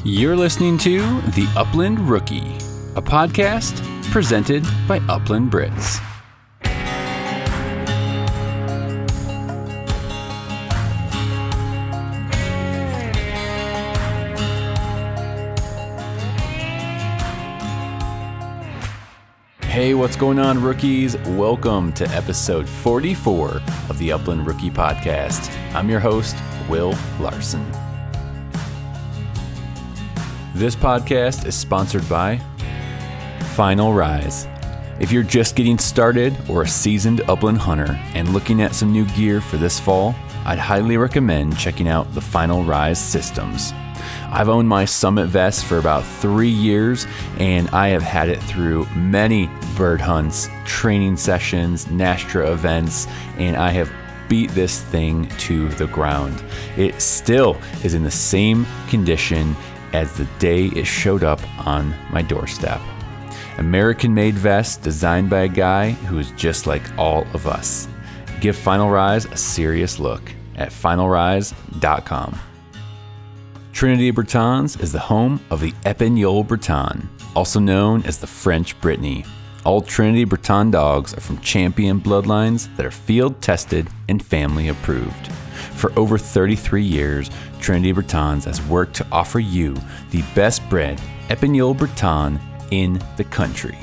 You're listening to The Upland Rookie, a podcast presented by Upland Brits. Hey, what's going on, rookies? Welcome to episode 44 of the Upland Rookie Podcast. I'm your host, Will Larson. This podcast is sponsored by Final Rise. If you're just getting started or a seasoned upland hunter and looking at some new gear for this fall, I'd highly recommend checking out the Final Rise systems. I've owned my Summit vest for about 3 years, and I have had it through many bird hunts, training sessions, NASTRA events, and I have beat this thing to the ground. It still is in the same condition as the day it showed up on my doorstep. American-made vest designed by a guy who is just like all of us. Give Final Rise a serious look at finalrise.com. Trinity Bretons is the home of the Épagneul Breton, also known as the French Brittany. All Trinity Breton dogs are from champion bloodlines that are field tested and family approved. For over 33 years, Trinity Bretons has worked to offer you the best bred Épagneul Breton in the country.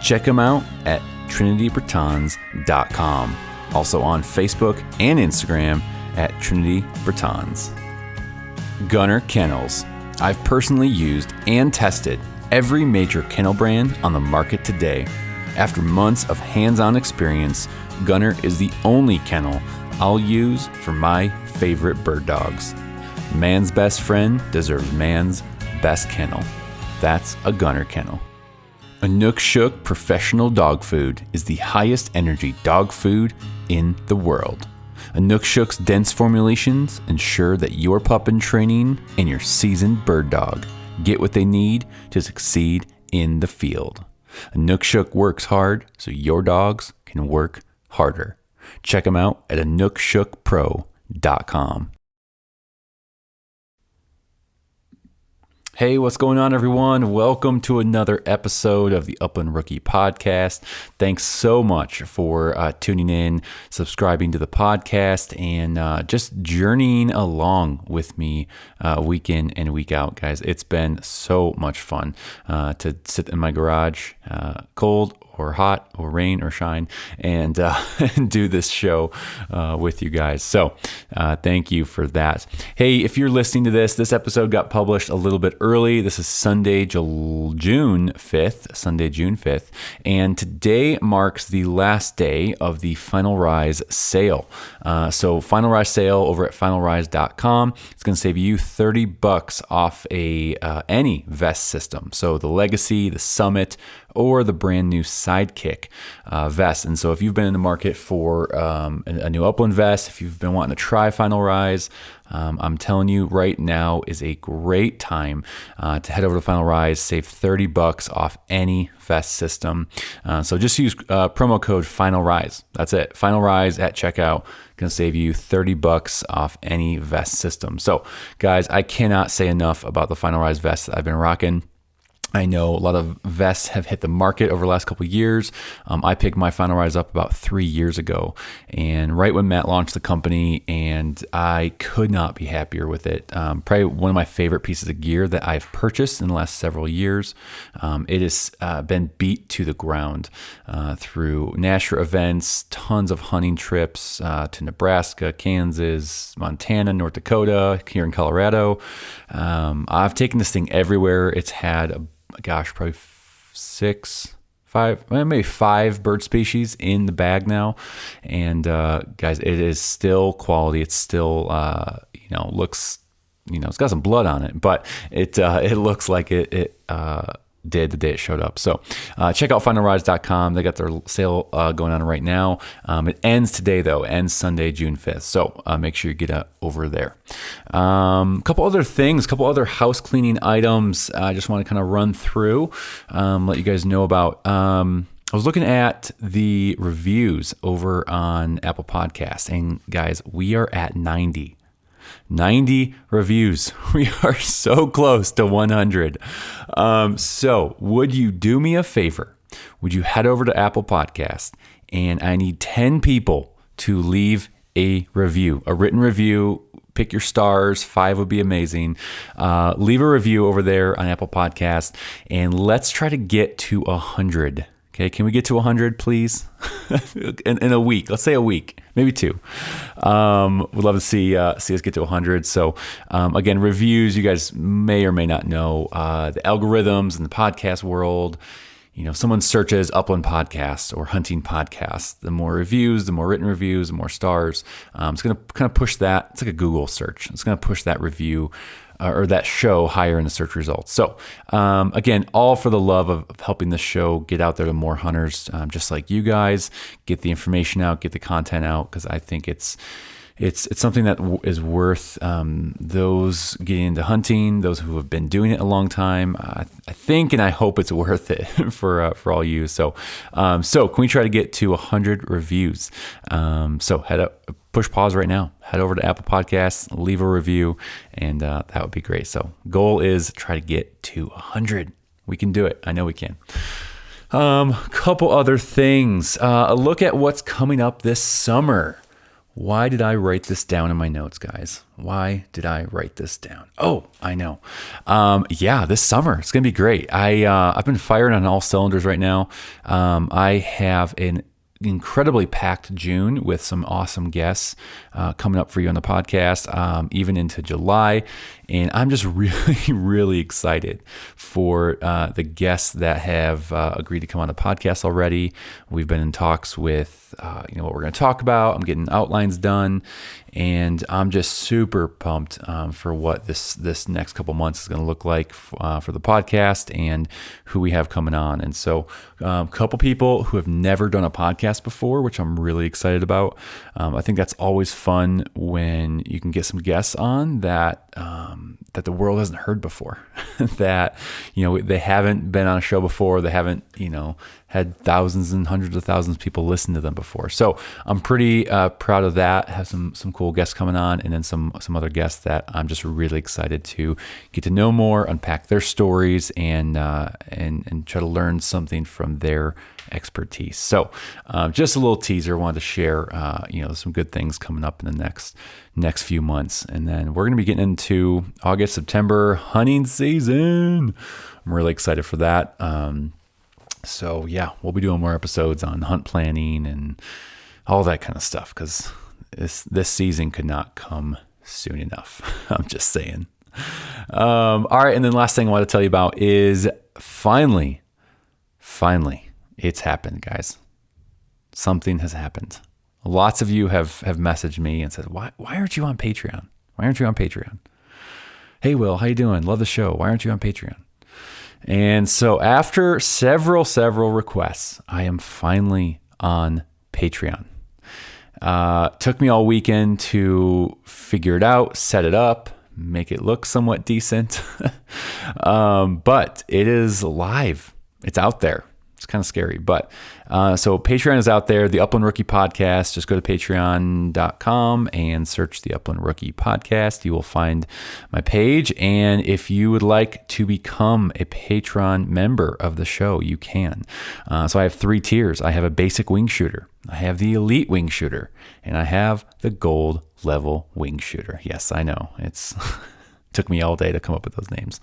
Check them out at trinitybretons.com. Also on Facebook and Instagram at Trinity Bretons. Gunner Kennels. I've personally used and tested every major kennel brand on the market today. After months of hands-on experience, Gunner is the only kennel I'll use for my favorite bird dogs. Man's best friend deserves man's best kennel. That's a Gunner kennel. Inukshuk Professional Dog Food is the highest energy dog food in the world. Inukshuk's dense formulations ensure that your pup in training and your seasoned bird dog get what they need to succeed in the field. Inukshuk works hard so your dogs can work harder. Check them out at inukshukpro.com. Hey, what's going on, everyone? Welcome to another episode of the Upland Rookie Podcast. Thanks so much for tuning in, subscribing to the podcast, and just journeying along with me week in and week out, guys. It's been so much fun to sit in my garage, cold or hot or rain or shine, and do this show with you guys. So thank you for that. Hey, if you're listening to this episode got published a little bit early. This is Sunday, June 5th, and today marks the last day of the Final Rise sale. So Final Rise sale over at finalrise.com. It's going to save you $30 off any vest system. So the Legacy, the Summit, or the brand new Sidekick vest. And so if you've been in the market for a new Upland vest, if you've been wanting to try Final Rise, I'm telling you right now is a great time to head over to Final Rise, save $30 off any vest system. So just use promo code Final Rise. That's it. Final Rise at checkout. Going to save you $30 off any vest system. So guys, I cannot say enough about the Final Rise vest that I've been rocking. I know a lot of vests have hit the market over the last couple of years. I picked my Final Rise up about 3 years ago, and right when Matt launched the company, and I could not be happier with it. Probably one of my favorite pieces of gear that I've purchased in the last several years. It has been beat to the ground through NASTRA events, tons of hunting trips to Nebraska, Kansas, Montana, North Dakota, here in Colorado. I've taken this thing everywhere. It's had probably maybe five bird species in the bag now. And guys, it is still quality. It's still, looks, it's got some blood on it, but it looks like it did the day it showed up. So check out finalrise.com. They got their sale going on right now. It ends today, though. It ends Sunday, June 5th. So make sure you get over there. Couple other things, couple other house cleaning items I just want to kind of run through, let you guys know about. I was looking at the reviews over on Apple Podcasts, and guys, we are at 90. 90 reviews. We are so close to 100. So would you do me a favor? Would you head over to Apple Podcast, and I need 10 people to leave a review, a written review. Pick your stars. 5 would be amazing. Leave a review over there on Apple Podcast, and let's try to get to 100. Okay, can we get to 100, please? in a week. Let's say a week, maybe 2. We'd love to see us get to 100. So again, reviews, you guys may or may not know the algorithms in the podcast world. If someone searches Upland Podcast or Hunting Podcast, the more reviews, the more written reviews, the more stars, it's going to kind of push that. It's like a Google search. It's going to push that review or that show higher in the search results. So again, all for the love of helping the show get out there to more hunters, just like you guys, get the information out, get the content out, because I think it's something that is worth those getting into hunting, those who have been doing it a long time. I think and I hope it's worth it for all you. So can we try to get to 100 reviews? So head up, push pause right now. Head over to Apple Podcasts, leave a review, and that would be great. So goal is try to get to 100. We can do it. I know we can. Couple other things. A look at what's coming up this summer. Why did I write this down in my notes, guys? Why did I write this down? Oh, I know. This summer, it's going to be great. I've been firing on all cylinders right now. I have an incredibly packed June with some awesome guests coming up for you on the podcast, even into July. And I'm just really, really excited for the guests that have agreed to come on the podcast already. We've been in talks with what we're going to talk about. I'm getting outlines done, and I'm just super pumped for what this next couple months is going to look like for the podcast and who we have coming on. And so a couple people who have never done a podcast before, which I'm really excited about. I think that's always fun when you can get some guests on that the world hasn't heard before, that they haven't been on a show before, they haven't had thousands and hundreds of thousands of people listen to them before. So I'm pretty proud of that. Have some cool guests coming on, and then some other guests that I'm just really excited to get to know more, unpack their stories, and try to learn something from their expertise. So just a little teaser. Wanted to share some good things coming up in the next few months, and then we're going to be getting into August, September hunting season. I'm really excited for that. So yeah, we'll be doing more episodes on hunt planning and all that kind of stuff, because this season could not come soon enough. I'm just saying. All right, and then last thing I want to tell you about is finally, it's happened, guys. Something has happened. Lots of you have messaged me and said, why aren't you on Patreon? Why aren't you on Patreon? Hey, Will, how you doing? Love the show. Why aren't you on Patreon? And so after several requests, I am finally on Patreon. Took me all weekend to figure it out, set it up, make it look somewhat decent. But it is live. It's out there. It's kind of scary, but so Patreon is out there. The Upland Rookie Podcast. Just go to patreon.com and search the Upland Rookie Podcast. You will find my page. And if you would like to become a Patreon member of the show, you can. So I have 3 tiers. I have a basic wing shooter. I have the elite wing shooter, and I have the gold level wing shooter. Yes, I know it's. Took me all day to come up with those names.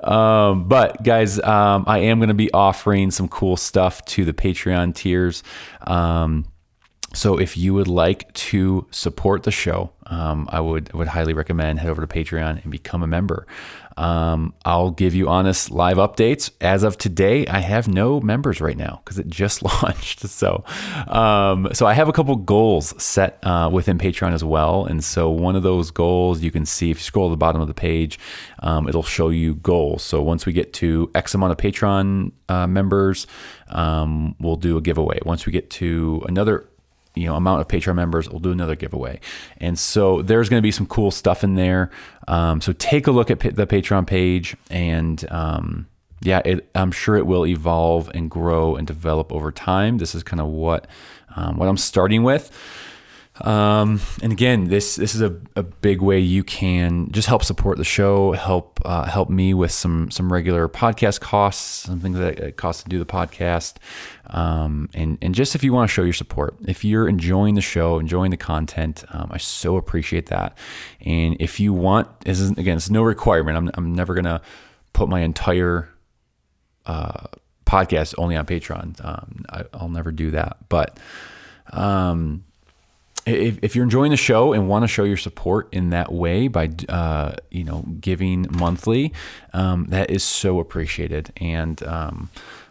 But guys, I am going to be offering some cool stuff to the Patreon tiers. So if you would like to support the show, I would highly recommend head over to Patreon and become a member. I'll give you honest live updates. As of today, I have no members right now because it just launched. So I have a couple goals set within Patreon as well. And so one of those goals, you can see if you scroll to the bottom of the page, it'll show you goals. So once we get to X amount of Patreon members, we'll do a giveaway. Once we get to another amount of Patreon members, we'll do another giveaway. And so there's going to be some cool stuff in there. So take a look at the Patreon page, and I'm sure it will evolve and grow and develop over time. This is kind of what I'm starting with. And again, this is a big way you can just help support the show, help me with some regular podcast costs, some things that it costs to do the podcast. And just if you want to show your support, if you're enjoying the show, enjoying the content, I so appreciate that. And if you want, it's no requirement. I'm never going to put my entire podcast only on Patreon. I'll never do that. But if you're enjoying the show and want to show your support in that way by giving monthly, that is so appreciated. And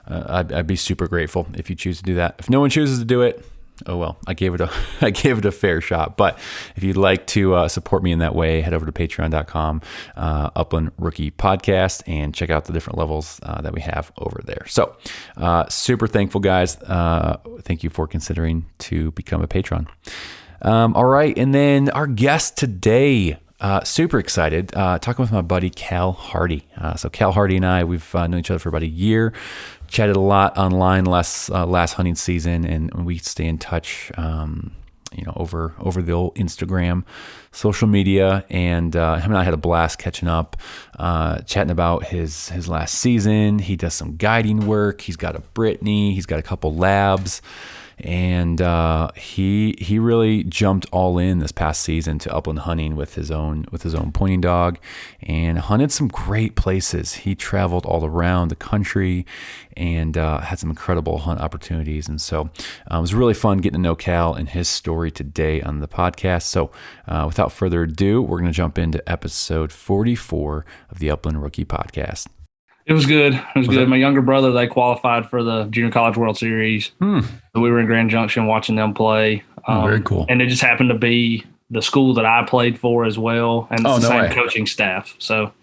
I'd be super grateful if you choose to do that. If no one chooses to do it, oh well, I gave it a fair shot. But if you'd like to support me in that way, head over to patreon.com, Upland Rookie Podcast, and check out the different levels that we have over there. So super thankful, guys. Thank you for considering to become a patron. All right. And then our guest today, super excited, talking with my buddy, Cal Hardie. So Cal Hardie and I, we've known each other for about a year, chatted a lot online last hunting season, and we stay in touch, over the old Instagram, social media, and him and I had a blast catching up, chatting about his last season. He does some guiding work. He's got a Brittany. He's got a couple labs. And he really jumped all in this past season to upland hunting with his own pointing dog, and hunted some great places. He traveled all around the country and had some incredible hunt opportunities. And so it was really fun getting to know Cal and his story today on the podcast. So without further ado, we're going to jump into episode 44 of the Upland Rookie Podcast. It was good. It was good. My younger brother, they qualified for the Junior College World Series. So we were in Grand Junction watching them play. Very cool. And it just happened to be the school that I played for as well, and it's the same coaching staff. So,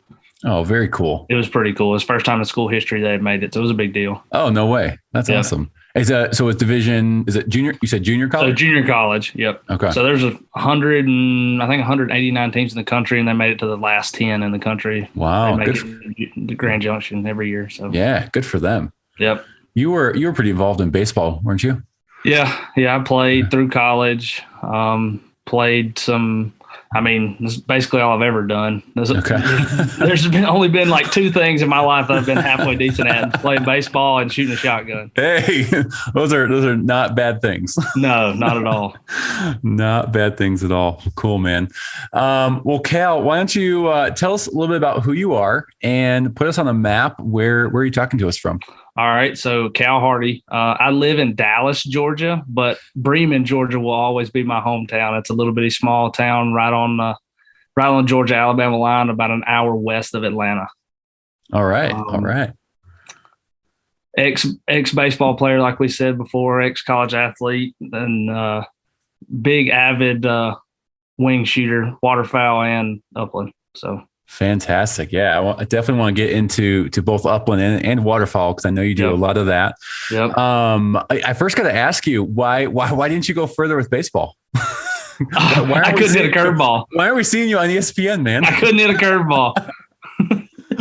very cool. It was pretty cool. It was the first time in school history they had made it, so it was a big deal. Oh, no way. That's awesome. So it's division, is it junior? You said junior college? So junior college, yep. Okay. So there's 189 teams in the country, and they made it to the last 10 in the country. Wow. They make it to Grand Junction every year. So yeah, good for them. Yep. You were pretty involved in baseball, weren't you? Yeah. I played through college, played some. I mean, this is basically all I've ever done. There's only been like two things in my life that I've been halfway decent at: playing baseball and shooting a shotgun. Hey, those are not bad things. No, not at all. Not bad things at all. Cool, man. Well, Cal, why don't you tell us a little bit about who you are and put us on the map? Where are you talking to us from? All right. So Cal Hardie, I live in Dallas, Georgia, but Bremen, Georgia will always be my hometown. It's a little bitty small town right on Georgia-Alabama line, about an hour west of Atlanta. All right. All right. Ex baseball player, like we said before, ex college athlete, and big avid wing shooter, waterfowl and upland. So. Fantastic. Yeah. I definitely want to get into both upland and waterfowl, because I know you do a lot of that. Yep. I first got to ask you, why didn't you go further with baseball? I couldn't hit a curveball. Why are we seeing you on ESPN, man? I couldn't hit a curveball.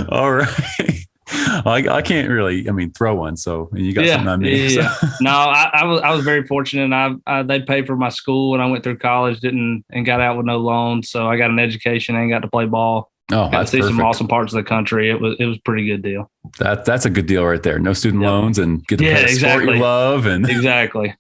All right. I can't really, throw one. So you got something on me. Yeah. So. No, I was very fortunate. They paid for my school when I went through college, and got out with no loans. So I got an education and got to play ball. Oh, got to see some awesome parts of the country. It was a pretty good deal. That's a good deal right there. No student loans, and get to play a sport you love. And exactly.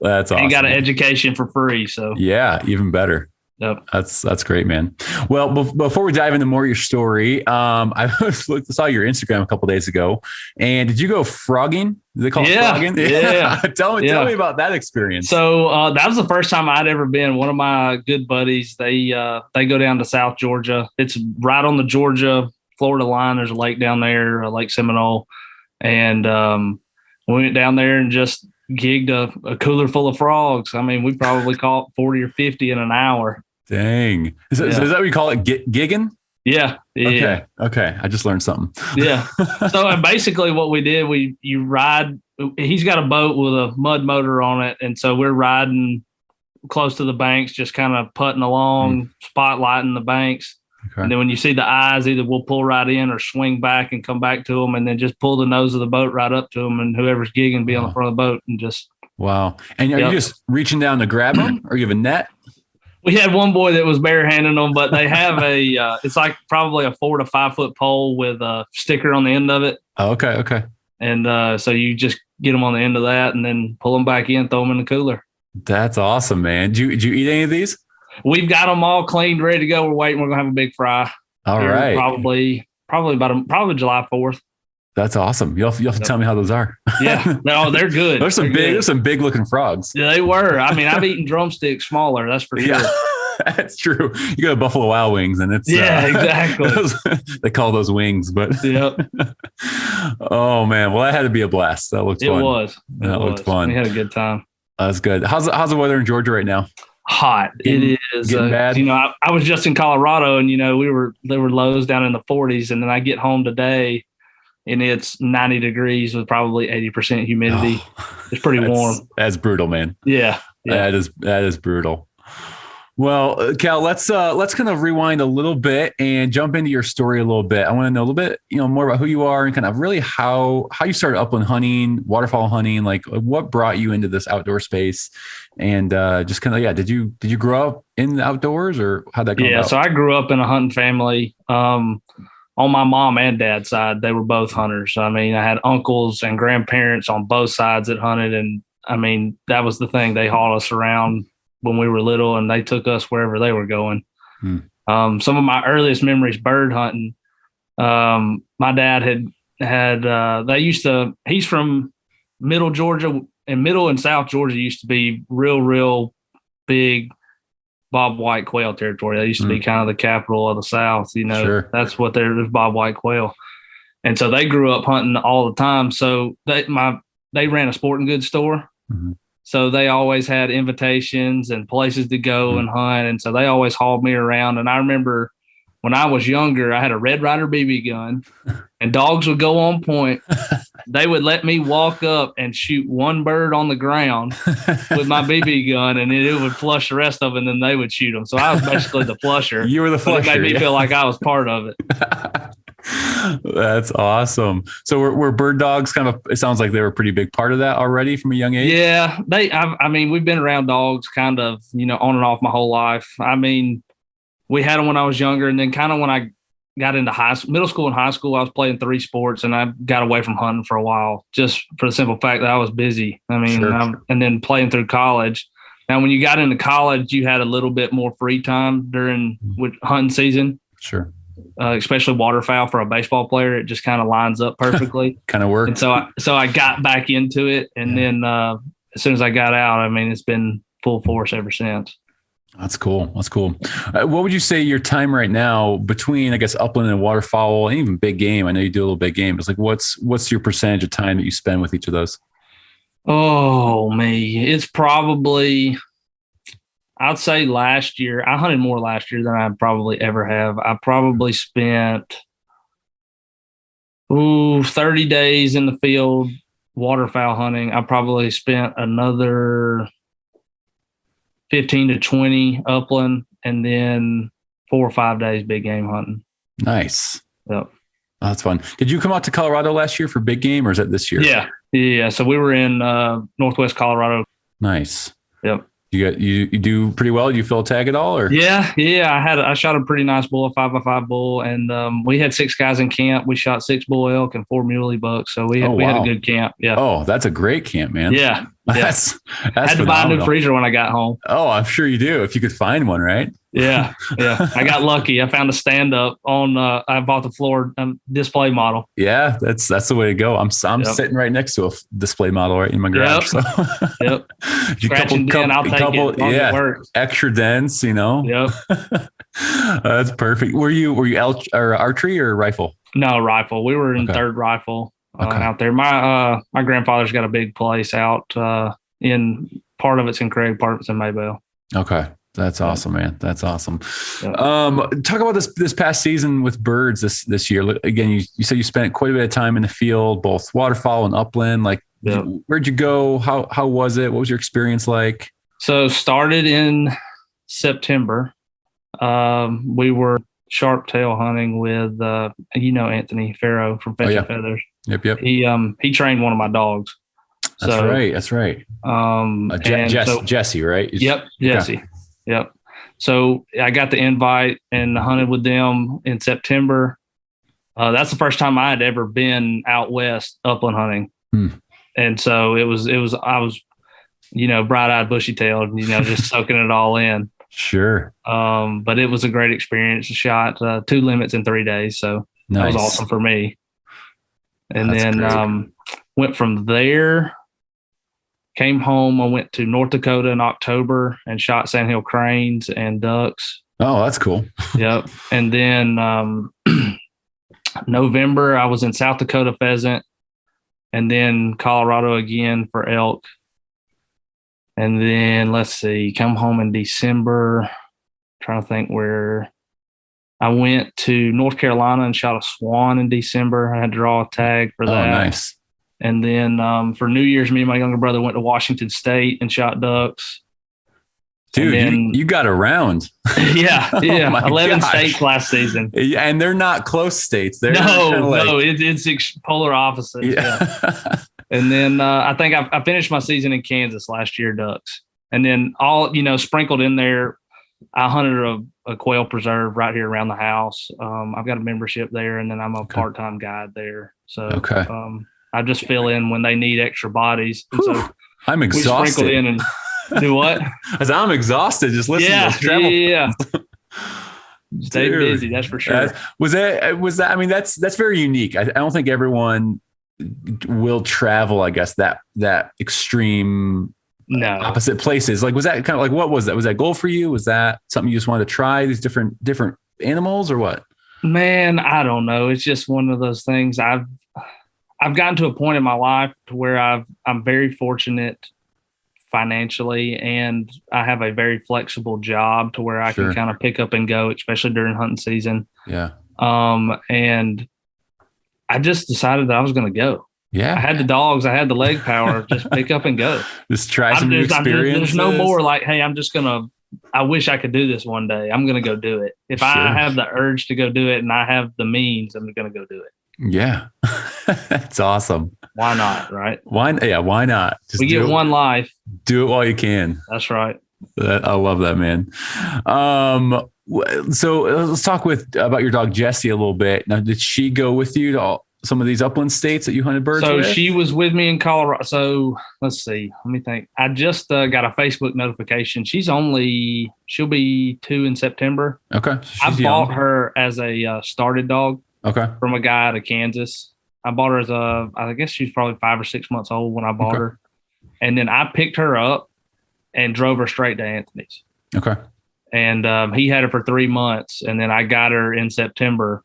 That's awesome. And got an education for free. So yeah, even better. Yep. That's great, man. Well, before we dive into more of your story, I saw your Instagram a couple of days ago, and did you go frogging? Do they call it frogging? Yeah. Tell me about that experience. So that was the first time I'd ever been. One of my good buddies, they go down to South Georgia. It's right on the Georgia-Florida line. There's a lake down there, Lake Seminole, and we went down there and just gigged a cooler full of frogs. We probably caught 40 or 50 in an hour. Dang. So is that what you call it? Gigging? Yeah. Okay. I just learned something. Yeah. So and basically what we did, you ride, he's got a boat with a mud motor on it. And so we're riding close to the banks, just kind of putting along, spotlighting the banks. Okay. And then when you see the eyes, either we'll pull right in or swing back and come back to them, and then just pull the nose of the boat right up to them, and whoever's gigging be on the front of the boat and just Wow. And are you Yep. just reaching down to grab them, or you have a net? We had one boy that was barehanding them, but they have it's like probably a 4 to 5 foot pole with a sticker on the end of it. Oh, okay. Okay. And so you just get them on the end of that and then pull them back in, throw them in the cooler. That's awesome, man. Did you eat any of these? We've got them all cleaned, ready to go. We're waiting. We're going to have a big fry. All Here right. Probably July 4th. That's awesome. You'll have to tell me how those are. Yeah. No, they're good. There's some big looking frogs. Yeah, they were. I mean, I've eaten drumsticks smaller. That's for sure. Yeah, that's true. You go to Buffalo Wild Wings and it's exactly. They call those wings, but yep. Oh man. Well, that had to be a blast. That looked fun. That looked fun. We had a good time. That's good. How's the weather in Georgia right now? Hot. It is getting bad. I was just in Colorado and there were lows down in the 40s, and then I get home today and it's 90 degrees with probably 80% humidity. It's pretty warm. That's brutal, man. Yeah. That is brutal. Well, Cal, let's kind of rewind a little bit and jump into your story a little bit. I want to know a little bit, more about who you are and kind of really how you started upland hunting, waterfowl hunting, like what brought you into this outdoor space, and just kind of did you grow up in the outdoors, or how'd that go? Yeah, about? So I grew up in a hunting family. On my mom and dad's side, they were both hunters. I mean, I had uncles and grandparents on both sides that hunted, and I mean that was the thing. They hauled us around when we were little, and they took us wherever they were going. Some of my earliest memories bird hunting. My dad he's from middle Georgia, and middle and South Georgia used to be real big Bob White quail territory. That used to be kind of the capital of the South, Sure. That's what there's Bob White quail. And so they grew up hunting all the time. So they ran a sporting goods store. Mm-hmm. So they always had invitations and places to go and hunt. And so they always hauled me around. And I remember when I was younger, I had a Red Ryder BB gun and dogs would go on point. They would let me walk up and shoot one bird on the ground with my BB gun, and it would flush the rest of them, and then they would shoot them. So I was basically the flusher. You were the flusher. It made me feel like I was part of it. That's awesome. So were bird dogs kind of, it sounds like they were a pretty big part of that already from a young age? Yeah. I mean, we've been around dogs kind of, on and off my whole life. I mean, we had them when I was younger, and then kind of when I got into middle school and high school, I was playing 3 sports, and I got away from hunting for a while just for the simple fact that I was busy. I mean, sure. And then playing through college. Now, when you got into college, you had a little bit more free time during hunting season. Sure. Especially waterfowl for a baseball player, it just kind of lines up perfectly. Kind of works. And so I got back into it, and then as soon as I got out, I mean, it's been full force ever since. That's cool. What would you say your time right now between, I guess, upland and waterfowl and even big game? I know you do a little big game. It's like, what's your percentage of time that you spend with each of those? Oh, me. It's probably, I'd say last year, I hunted more last year than I probably ever have. I probably spent 30 days in the field waterfowl hunting. I probably spent another 15 to 20 upland, and then 4 or 5 days big game hunting. Nice. Yep. Oh, that's fun. Did you come out to Colorado last year for big game, or is that this year? Yeah. So we were in Northwest Colorado. Nice. Yep. You do pretty well. Do you fill a tag at all, or? Yeah. I shot a pretty nice bull, a 5x5 bull, and we had 6 guys in camp. We shot 6 bull elk and 4 muley bucks. So we had a good camp. Yeah. Oh, that's a great camp, man. Yeah. That's I had to buy a new freezer when I got home. Oh, I'm sure you do. If you could find one, right? Yeah. I got lucky. I found a stand up on. I bought the floor display model. Yeah, that's the way to go. I'm sitting right next to a display model right in my garage. Yep. So. Yep. I'll take it. Yeah. It works. Extra dense, Yep. That's perfect. Were you archery or rifle? No, rifle. We were in third rifle out there. My grandfather's got a big place out in part of it's in Craig, part of it's in Maybell. Okay. That's awesome, man. That's awesome. Yeah. Talk about this past season with birds this year. Again, you said you spent quite a bit of time in the field, both waterfowl and upland. Like, where'd you go? How was it? What was your experience like? So started in September. We were sharp tail hunting with Anthony Farrow from Fetch and Feathers. Yep. He trained one of my dogs. That's So, right. That's right. Jesse, right? Yep, Jesse. Okay. Yep. So I got the invite and hunted with them in September. That's the first time I had ever been out west upland hunting. And so I was, bright-eyed, bushy-tailed, just soaking it all in. Sure. But it was a great experience. Shot 2 limits in 3 days. So That was awesome for me. And then went from there, came home. I went to North Dakota in October and shot sandhill cranes and ducks. Oh, that's cool. Yep. And then November, I was in South Dakota pheasant, and then Colorado again for elk. And then let's see, come home in December. Trying to think where I went to North Carolina and shot a swan in December. I had to draw a tag for that. Oh, nice. And then for New Year's, me and my younger brother went to Washington State and shot ducks. Dude, then, you got around. Yeah. Oh 11 states last season. And they're not close states. They're it's polar opposites. Yeah. And then I think I finished my season in Kansas last year, ducks. And then all, sprinkled in there, I hunted a quail preserve right here around the house. I've got a membership there, and then I'm a part-time guide there. So I just fill in when they need extra bodies. And so I'm exhausted. We sprinkled in and do what? I'm exhausted just listening to this travel. Yeah. Stay busy, that's for sure. Was that? I mean, that's very unique. I don't think everyone will travel, I guess, that extreme opposite places. Like, was that kind of like, what was that? Was that a goal for you? Was that something you just wanted to try, these different animals, or what? Man, I don't know. It's just one of those things. I've gotten to a point in my life to where I'm very fortunate financially, and I have a very flexible job to where I can kind of pick up and go, especially during hunting season. Yeah. And I just decided that I was going to go. Yeah. I had the dogs. I had the leg power. Just pick up and go. Just try some new experiences. There's no more like, hey, I wish I could do this one day. I'm going to go do it. If I have the urge to go do it and I have the means, I'm going to go do it. Yeah. That's awesome. Why not? Right. Why not? Just we get one life. Do it while you can. That's right. I love that, man. So let's talk about your dog, Jessie, a little bit. Now, did she go with you to some of these upland states that you hunted birds with? So she was with me in Colorado. So let's see. Let me think. I just got a Facebook notification. She'll be 2 in September. Okay. I bought her as a started dog. Okay. From a guy out of Kansas. I bought her I guess she was probably 5 or 6 months old when I bought her. And then I picked her up and drove her straight to Anthony's. Okay. And he had her for 3 months. And then I got her in September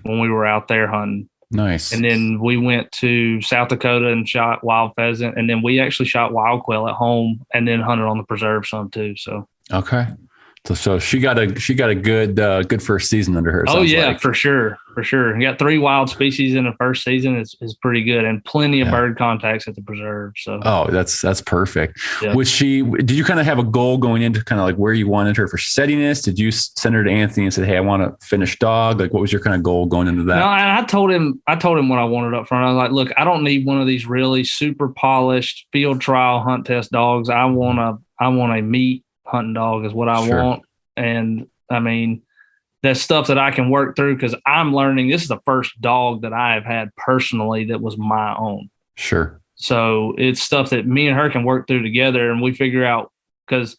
when we were out there hunting. Nice. And then we went to South Dakota and shot wild pheasant. And then we actually shot wild quail at home and then hunted on the preserve some too. So. Okay. So she got a good first season under her. Oh yeah, for sure. You got 3 wild species in the first season is pretty good, and plenty of bird contacts at the preserve. So that's perfect. Yeah. Did you kind of have a goal going into kind of like where you wanted her for steadiness? Did you send her to Anthony and said, hey, I want to finish dog? Like, what was your kind of goal going into that? No, I told him what I wanted up front. I was like, look, I don't need one of these really super polished field trial hunt test dogs. I want a meat hunting dog is what I want. And I mean, that's stuff that I can work through because I'm learning. This is the first dog that I have had personally that was my own. Sure. So it's stuff that me and her can work through together, and we figure out, because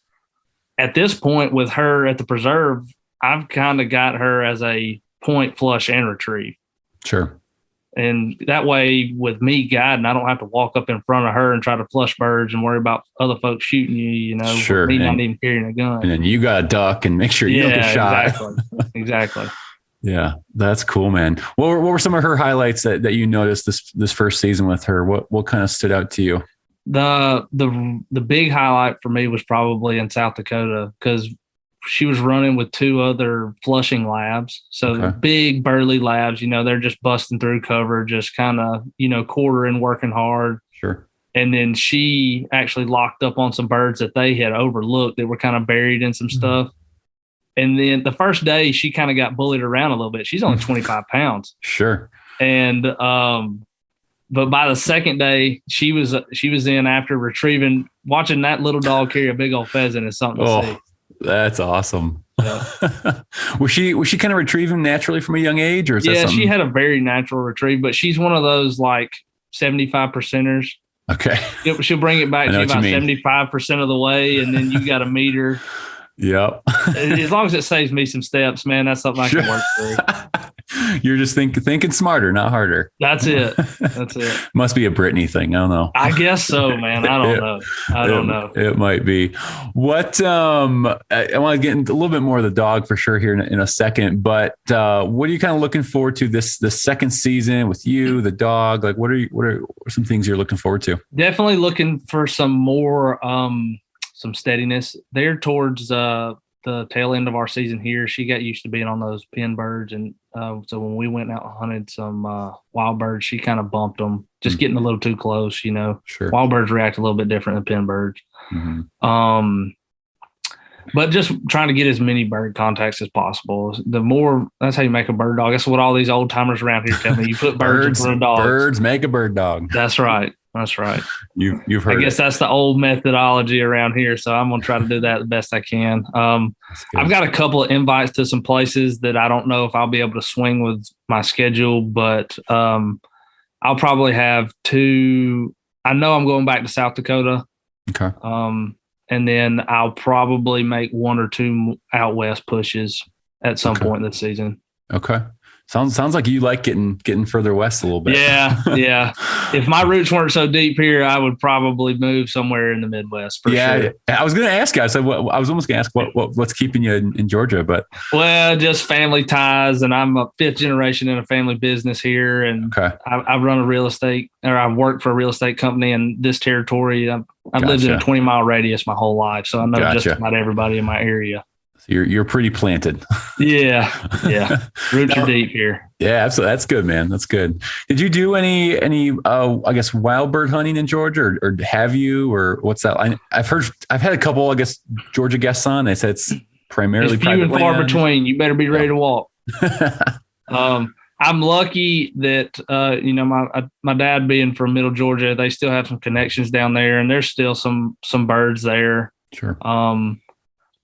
at this point with her at the preserve, I've kind of got her as a point, flush, and retrieve. Sure. And that way with me guiding, I don't have to walk up in front of her and try to flush birds and worry about other folks shooting you, sure. Me not even carrying a gun. And then you got to duck and make sure you don't get shot. Exactly. Yeah, that's cool, man. What were some of her highlights that you noticed this first season with her? What kind of stood out to you? The big highlight for me was probably in South Dakota, because she was running with 2 other flushing labs. So big burly labs, they're just busting through cover, just kind of, quartering, working hard. Sure. And then she actually locked up on some birds that they had overlooked that were kind of buried in some stuff. And then the first day she kind of got bullied around a little bit. She's only 25 pounds. Sure. And But by the second day, she was in after retrieving, watching that little dog carry a big old pheasant is something to see. That's awesome. Yeah. was she kind of retrieving naturally from a young age, or is that something? She had a very natural retrieve, but she's one of those like 75%ers. Okay. She'll bring it back to you about 75% of the way, and then you got to meet her. Yep. As long as it saves me some steps, man, that's something I can work through. You're just thinking smarter, not harder. That's it. Must be a Brittany thing. I don't know. I guess so, man. I don't know. It might be. What I want to get into a little bit more of the dog for sure here in a second. But what are you kind of looking forward to this second season with you, the dog? Like, what are some things you're looking forward to? Definitely looking for some more some steadiness there towards the tail end of our season here. She got used to being on those pin birds, and so when we went out and hunted some wild birds, she kind of bumped them, just getting a little too close. Sure. Wild birds react a little bit different than pin birds. Mm-hmm. But just trying to get as many bird contacts as possible. That's how you make a bird dog. That's what all these old timers around here tell me. You put birds in front of dogs. Birds make a bird dog. That's right. You've heard. I guess that's the old methodology around here, so I'm gonna try to do that the best I can. I've got a couple of invites to some places that I don't know if I'll be able to swing with my schedule, but I'll probably have 2. I know I'm going back to South Dakota. Okay. And then I'll probably make 1 or 2 out west pushes at some point this season. Okay. Sounds like you like getting further west a little bit. Yeah. If my roots weren't so deep here, I would probably move somewhere in the Midwest for sure. I was going to ask you. I was almost going to ask what's keeping you in Georgia, but just family ties, and I'm a 5th generation in a family business here, and I run a real estate, or I've worked for a real estate company in this territory. I've lived in a 20-mile radius my whole life, so I know just about everybody in my area. You're pretty planted. Yeah. Roots are deep here. Yeah, absolutely. That's good, man. That's good. Did you do any I guess wild bird hunting in Georgia, or have you, or what's that? I've had a couple, I guess, Georgia guests on. They said it's primarily few and far between. You better be ready to walk. I'm lucky that my dad being from Middle Georgia, they still have some connections down there, and there's still some birds there. Sure.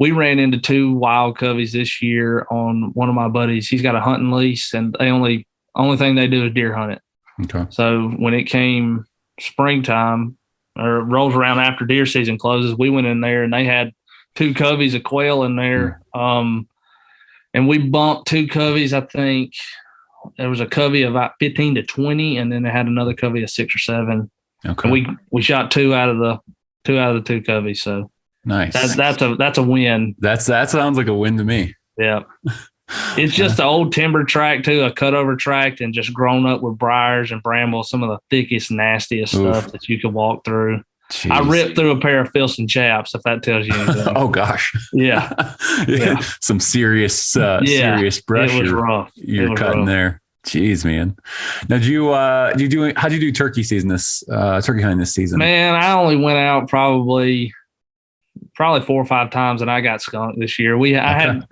We ran into 2 wild coveys this year on one of my buddies. He's got a hunting lease, and they only thing they do is deer hunt it. Okay. So when it came springtime, or rolls around after deer season closes, we went in there and they had 2 coveys of quail in there. And we bumped 2 coveys. I think there was a covey of about 15 to 20, and then they had another covey of 6 or 7. Okay. And we shot 2 out of the 2 coveys. So. Nice. That's a win. That sounds like a win to me. Yeah. It's just an old timber tract too, a cutover tract, and just grown up with briars and brambles, some of the thickest, nastiest stuff that you could walk through. Jeez. I ripped through a pair of Filson chaps, if that tells you anything. Oh gosh. Yeah. Some serious brush. It was rough. You're cutting there. Jeez, man. Now, how'd you do turkey hunting this season? Man, I only went out probably 4 or 5 times, and I got skunked this year. I had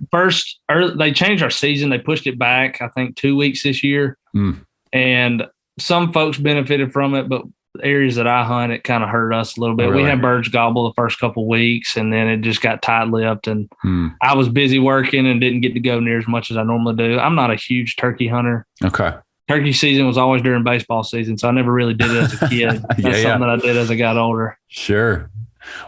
they changed our season. They pushed it back, I think, 2 weeks this year. And some folks benefited from it, but the areas that I hunt, it kind of hurt us a little bit. Really? We had birds gobble the first couple of weeks, and then it just got tight-lipped, and I was busy working and didn't get to go near as much as I normally do. I'm not a huge turkey hunter. Okay. Turkey season was always during baseball season, so I never really did it as a kid. That's something that I did as I got older. Sure.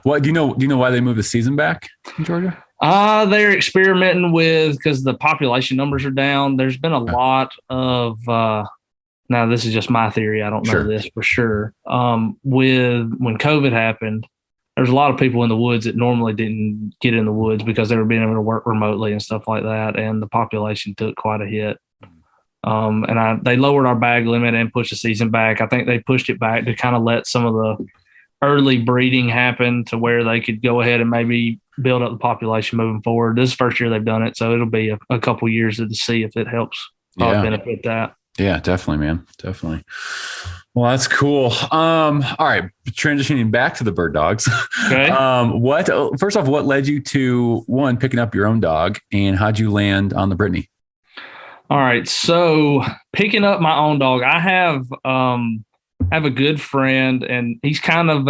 What do you know why they moved the season back in Georgia? They're experimenting because the population numbers are down. There's been a lot of now this is just my theory. I don't know this for sure. When COVID happened, there's a lot of people in the woods that normally didn't get in the woods because they were being able to work remotely and stuff like that, and the population took quite a hit. They lowered our bag limit and pushed the season back. I think they pushed it back to kind of let some of the early breeding happen to where they could go ahead and maybe build up the population moving forward. This is the first year they've done it, so it'll be a couple years to see if it helps benefit that. Yeah, definitely, man. Definitely. Well, that's cool. All right. Transitioning back to the bird dogs. Okay. First off, what led you to picking up your own dog, and how'd you land on the Brittany? All right. So picking up my own dog, I have I have a good friend, and he's kind of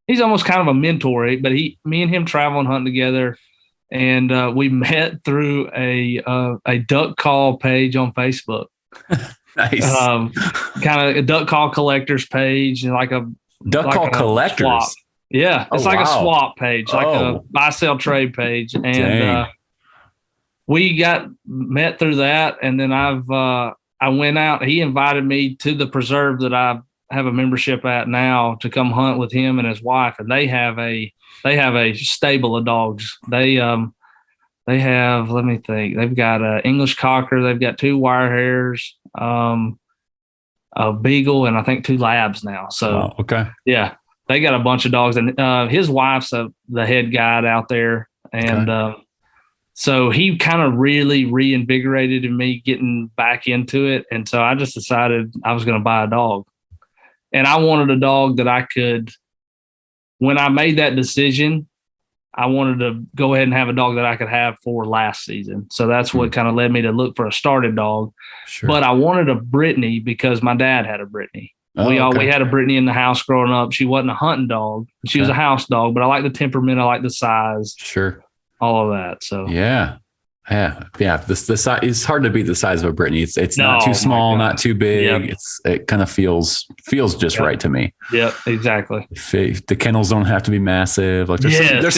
he's almost kind of a mentor. But me and him travel and hunt together, and we met through a duck call page on Facebook. Nice. Kind of a duck call collectors page, and like a duck call collectors. Swap. Yeah, it's like a swap page, like a buy sell trade page, and we got met through that. And then I went out. He invited me to the preserve that I have a membership at now to come hunt with him and his wife, and they have a stable of dogs. They have, let me think, they've got an English cocker, they've got 2 wire hairs, a beagle, and I think 2 labs now. So yeah, they got a bunch of dogs, and his wife's the head guide out there, and so he kind of really reinvigorated in me getting back into it. And so I just decided I was going to buy a dog, and I wanted a dog that I could, when I made that decision, I wanted to go ahead and have a dog that I could have for last season. So that's what kind of led me to look for a started dog. Sure. But I wanted a Brittany because my dad had a Brittany. We had a Brittany in the house growing up. She wasn't a hunting dog. She was a house dog, but I like the temperament. I like the size. Sure. All of that. So yeah. The size, it's hard to beat the size of a Brittany. It's not too small, not too big. Yep. It kind of feels just right to me. Yep, exactly. The kennels don't have to be massive. Like there's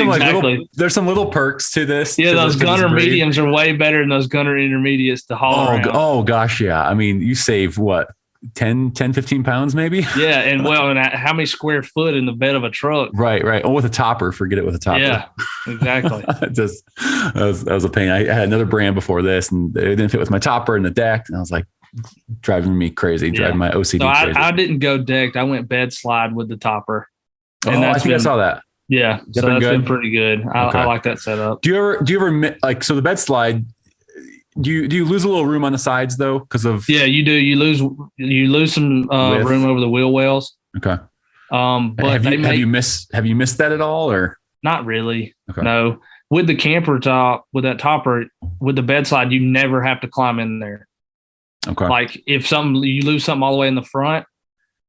some little perks to this. Yeah, those gunner mediums are way better than those gunner intermediates to haul around. Oh gosh, yeah. I mean, you save what? 10, 15 pounds maybe? Yeah, and how many square foot in the bed of a truck? Right. Oh, with a topper. Forget it with a topper. Yeah, exactly. That was a pain. I had another brand before this, and it didn't fit with my topper and the deck, and I was like, driving me crazy, driving my OCD crazy. I didn't go decked. I went bed slide with the topper. And I think I saw that. Yeah, so that's been pretty good. I like that setup. Do you ever like, so the bed slide, do you lose a little room on the sides though? Because of you do. You lose some room over the wheel wells. Okay. But have you missed that at all, or not really? Okay. No. With the camper top, with that topper, with the bed slide, you never have to climb in there. Okay. Like if you lose something all the way in the front,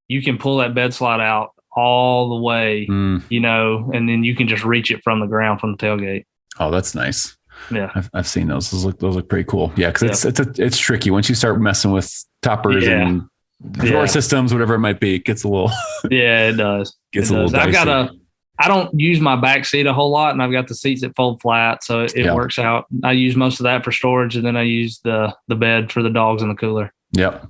you can pull that bed slide out all the way, and then you can just reach it from the ground from the tailgate. Oh, that's nice. Yeah, I've seen those. Those look pretty cool. Yeah, because it's tricky once you start messing with toppers and drawer systems, whatever it might be. It gets a little. Yeah, it does. Gets a little dicey. I don't use my back seat a whole lot, and I've got the seats that fold flat, so it works out. I use most of that for storage, and then I use the bed for the dogs in the cooler. Yep,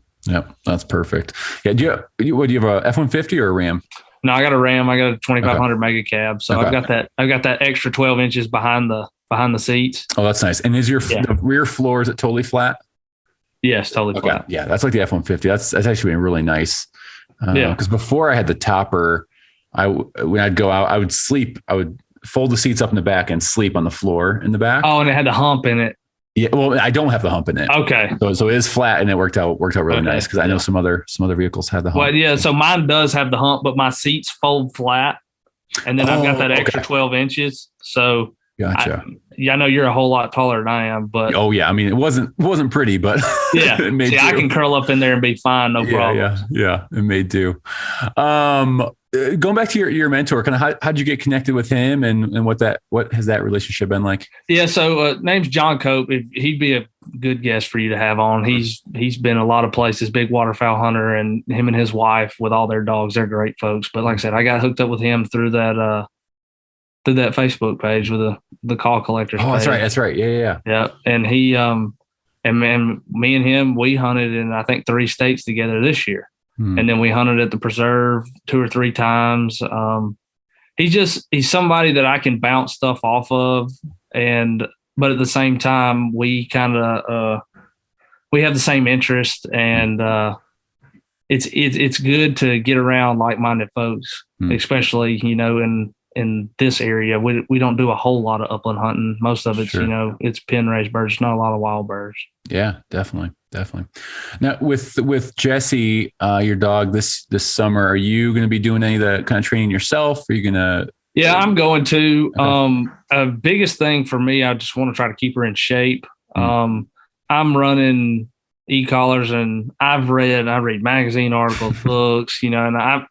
that's perfect. Yeah, do you have a F-150 or a Ram? No, I got a Ram. I got a 2500 mega cab, so I've got that extra 12 inches behind the seats. Oh, that's nice. And is the rear floor, is it totally flat? Yes, totally flat. Yeah, that's like the F-150. That's actually been really nice. Because before I had the topper, when I'd go out, I would sleep. I would fold the seats up in the back and sleep on the floor in the back. Oh, and it had the hump in it. Yeah, well, I don't have the hump in it. Okay. So it is flat, and it worked out really nice, because I know some other vehicles had the hump. Well, yeah. So mine does have the hump, but my seats fold flat, and then I've got that extra 12 inches. So gotcha. I know you're a whole lot taller than I am, but I mean, it wasn't pretty, but yeah. I can curl up in there and be fine, no problem. Yeah, it made do. Going back to your mentor, kind of how'd you get connected with him, and what has that relationship been like? Yeah, so name's John Cope. He'd be a good guest for you to have on. He's been a lot of places, big waterfowl hunter, and him and his wife with all their dogs. They're great folks. But like I said, I got hooked up with him through that Facebook page with the call collectors. Oh, page. That's right. Yeah. And he and me and him, we hunted in I think 3 states together this year. And then we hunted at the preserve 2 or 3 times. He's somebody that I can bounce stuff off of, but at the same time, we kind of we have the same interest, and it's good to get around like-minded folks, especially in this area. We don't do a whole lot of upland hunting. Most of it's it's pen raised birds, not a lot of wild birds. Yeah, definitely. Now with Jesse, your dog this summer, are you going to be doing any of the kind of training yourself? Are you going to? Yeah, I'm going to. Biggest thing for me, I just want to try to keep her in shape. I'm running e-collars, and I read magazine articles, books, and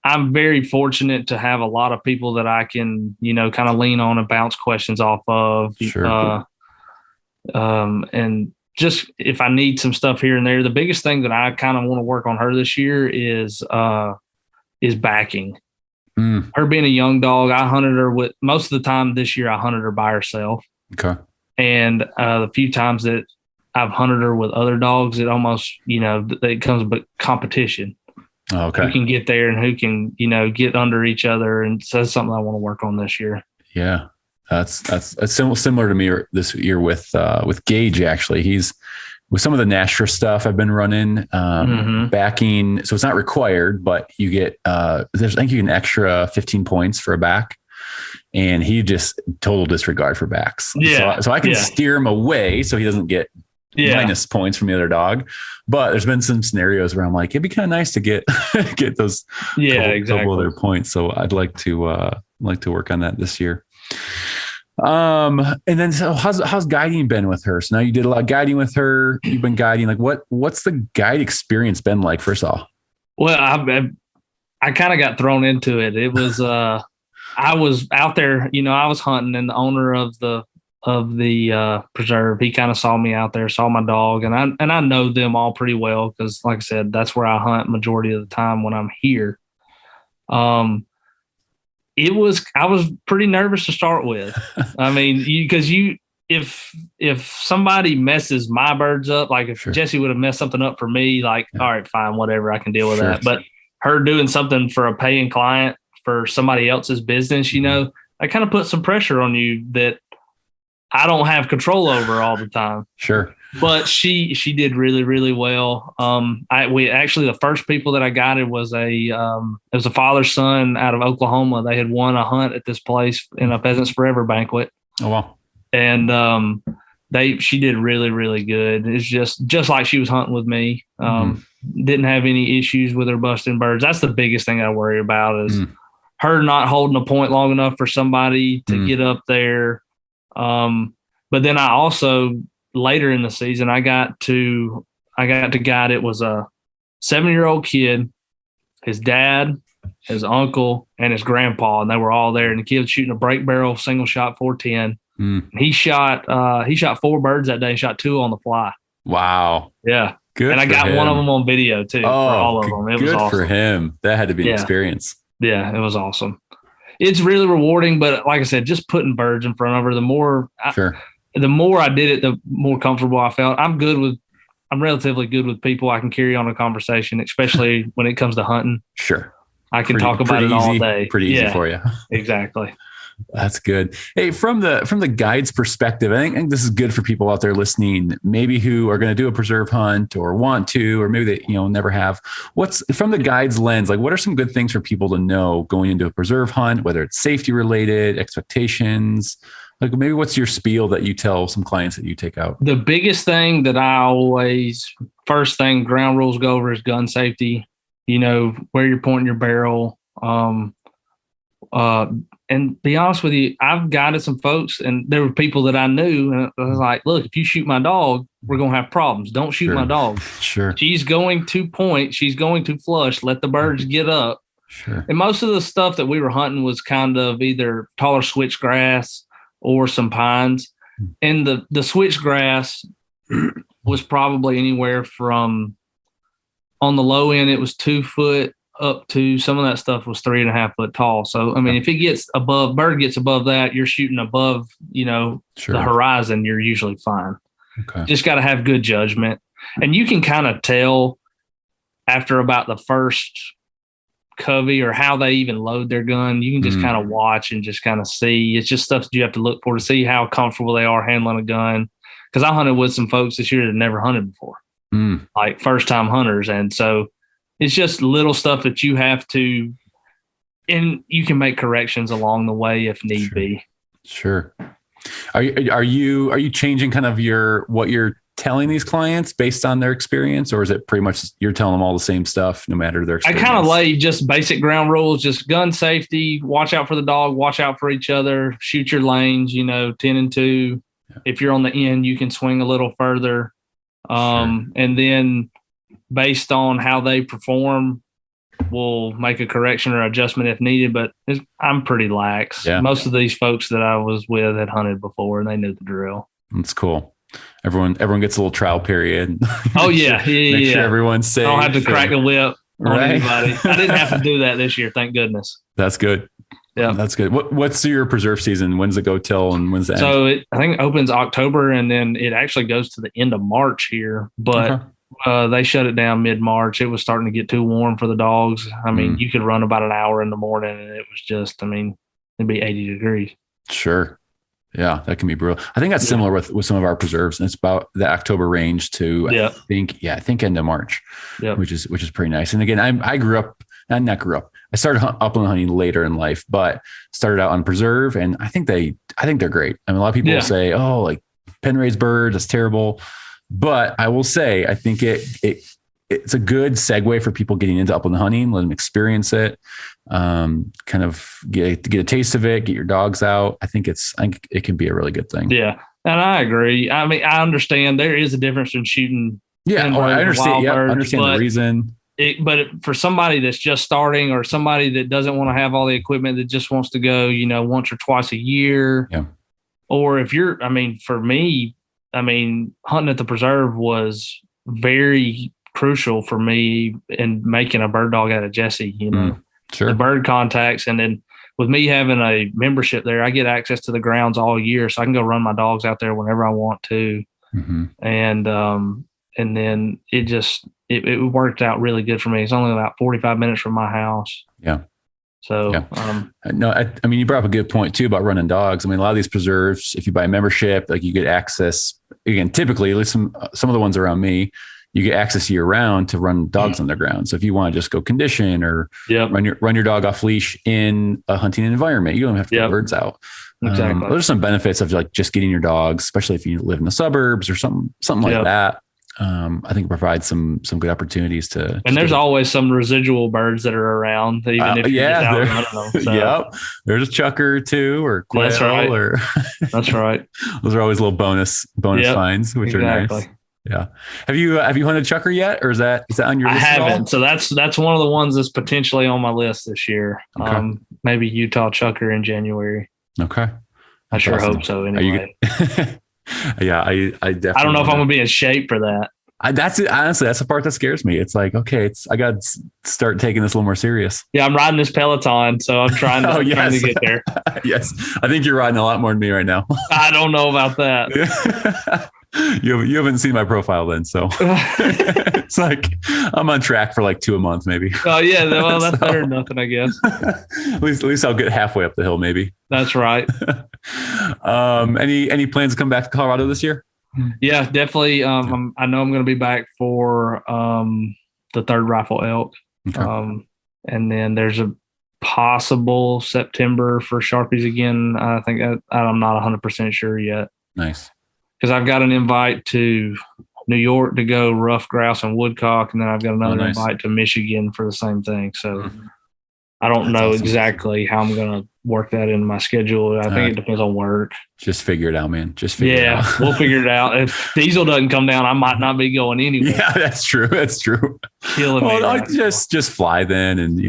I'm very fortunate to have a lot of people that I can, kind of lean on and bounce questions off of. Sure. And just if I need some stuff here and there, the biggest thing that I kind of want to work on her this year is backing. Her being a young dog, I hunted her with most of the time this year. I hunted her by herself. Okay. And the few times that I've hunted her with other dogs, it almost, it comes with competition. Okay. Who can get there and who can, get under each other. And so that's something I want to work on this year. Yeah. That's similar to me this year with Gage. Actually, he's with some of the Nashra stuff I've been running, backing. So it's not required, but you get, I think you get an extra 15 points for a back, and he just total disregard for backs. Yeah. So I can steer him away so he doesn't get minus points from the other dog. But there's been some scenarios where I'm like, it'd be kind of nice to get those couple of their points. So I'd like to work on that this year. And then so how's guiding been with her? So now you did a lot of guiding with her. You've been guiding. Like what's the guide experience been like, first of all? Well, I kind of got thrown into it. It was I was out there, I was hunting, and the owner of the preserve, he kind of saw me out there, saw my dog, and I know them all pretty well because, like I said, that's where I hunt majority of the time when I'm here. I was pretty nervous to start with. I mean, because if somebody messes my birds up, like if Jesse would have messed something up for me, like, all right, fine, whatever, I can deal with that. But her doing something for a paying client for somebody else's business, I kind of put some pressure on you that I don't have control over all the time. Sure. But she did really, really well. We actually, the first people that I guided was it was a father-son out of Oklahoma. They had won a hunt at this place in a Pheasants Forever banquet. Oh wow! And she did really, really good. It's just like she was hunting with me. Didn't have any issues with her busting birds. That's the biggest thing I worry about is her not holding a point long enough for somebody to get up there. But then I also, later in the season, I got to guide. It was a 7-year-old kid, his dad, his uncle, and his grandpa, and they were all there. And the kid was shooting a break barrel single shot 410. He shot 4 birds that day. Shot 2 on the fly. Wow. Yeah. Good. And I got one of them on video too. For all of them. It was awesome. For him. That had to be an experience. Yeah, it was awesome. It's really rewarding, but like I said, just putting birds in front of her, the more I did it, the more comfortable I felt. I'm relatively good with people. I can carry on a conversation, especially when it comes to hunting. Sure. I can talk about it all day. Pretty easy for you. Exactly. That's good. Hey, from the guide's perspective, I think this is good for people out there listening, maybe who are going to do a preserve hunt or want to, or maybe they, never have. What's from the guide's lens? Like, what are some good things for people to know going into a preserve hunt, whether it's safety related, expectations? Like, maybe what's your spiel that you tell some clients that you take out? The biggest thing that I always, first thing, ground rules go over is gun safety. Where you're pointing your barrel. And be honest with you, I've guided some folks, and there were people that I knew, and I was like, look, if you shoot my dog, we're going to have problems. Don't shoot my dog. Sure. She's going to point. She's going to flush. Let the birds get up. Sure. And most of the stuff that we were hunting was kind of either taller switchgrass or some pines. And the switchgrass was probably anywhere from, on the low end, it was 2 foot up to, some of that stuff was 3.5 foot tall. So, I mean, if it gets above, bird gets above that, you're shooting above, the horizon, you're usually fine. Okay. Just got to have good judgment. And you can kind of tell after about the first covey or how they even load their gun. You can just kind of watch and just kind of see. It's just stuff that you have to look for to see how comfortable they are handling a gun. Because I hunted with some folks this year that never hunted before, like first time hunters. And so it's just little stuff that you have to, and you can make corrections along the way if need be. Sure. Are you changing kind of what you're telling these clients based on their experience, or is it pretty much you're telling them all the same stuff no matter their experience? I kind of lay just basic ground rules, just gun safety, watch out for the dog, watch out for each other, shoot your lanes, 10 and 2. Yeah. If you're on the end, you can swing a little further. And then based on how they perform, we'll make a correction or adjustment if needed. But I'm pretty lax. Yeah. Most of these folks that I was with had hunted before and they knew the drill. That's cool. Everyone gets a little trial period. Oh, make sure everyone's safe. I don't have to crack the whip on Right. anybody. I didn't have to do that this year, thank goodness. That's good. Yeah, that's good. What's your preserve season? When's it go till and when's the end? So I think it opens October and then it actually goes to the end of March here. But they shut it down mid-March. It was starting to get too warm for the dogs. I mean, you could run about an hour in the morning and it was just, it'd be 80 degrees. Sure. Yeah, that can be brutal. I think that's similar with some of our preserves. And it's about the October range to I think end of March, which is pretty nice. And again, I grew up, not grew up. I started upland hunting later in life, but started out on preserve, and I think they're great. I mean, a lot of people say, "Oh, like pen raised birds, that's terrible," but I will say I think it's a good segue for people getting into upland hunting. Let them experience it, kind of get a taste of it, get your dogs out. I think it can be a really good thing. Yeah, and I agree. I mean, I understand there is a difference in shooting. Yeah, I understand. Yeah, I understand the reason. For somebody that's just starting or somebody that doesn't want to have all the equipment, that just wants to go, once or twice a year, or if you're, for me, hunting at the preserve was very crucial for me in making a bird dog out of Jesse, Sure. The bird contacts. And then with me having a membership there, I get access to the grounds all year. So I can go run my dogs out there whenever I want to. Mm-hmm. And then it worked out really good for me. It's only about 45 minutes from my house. Yeah. So, no, I mean, you brought up a good point too about running dogs. I mean, a lot of these preserves, if you buy a membership, like you get access again, typically at least some of the ones around me, you get access year round to run dogs on their ground. So if you want to just go condition or run your dog off leash in a hunting environment, you don't have to put birds out. Exactly. Those are some benefits of like just getting your dogs, especially if you live in the suburbs or something like that. I think it provides some good opportunities to. And there's always some residual birds that are around, even if you're just out running them. So. Yep, there's a chucker too, or quail. That's right. Or That's right. Those are always little bonus finds, which are nice. Yeah. Have you hunted chucker yet, or is that on your list? I haven't. So that's one of the ones that's potentially on my list this year. Okay. Maybe Utah chucker in January. Okay. I sure hope so. Anyway. Yeah, I definitely. I don't know if I'm gonna be in shape for that. That's it. Honestly, that's the part that scares me. It's like, okay, I got to start taking this a little more serious. Yeah, I'm riding this Peloton, so I'm trying to get there. Yes, I think you're riding a lot more than me right now. I don't know about that. You haven't seen my profile then, so it's like I'm on track for like 2 a month, maybe. Oh yeah, well that's better than nothing, I guess. at least I'll get halfway up the hill, maybe. That's right. Any plans to come back to Colorado this year? Yeah, definitely. I know I'm going to be back for the third rifle elk, and then there's a possible September for Sharpies again. I think I'm not 100% sure yet. Nice. Because I've got an invite to New York to go rough grouse and woodcock, and then I've got another invite to Michigan for the same thing. So I don't know exactly how I'm going to work that in my schedule. I think it depends on work. Just figure it out, man. It out. We'll figure it out. If diesel doesn't come down, I might not be going anyway. Yeah, that's true. Killing me. Well, just fly then, and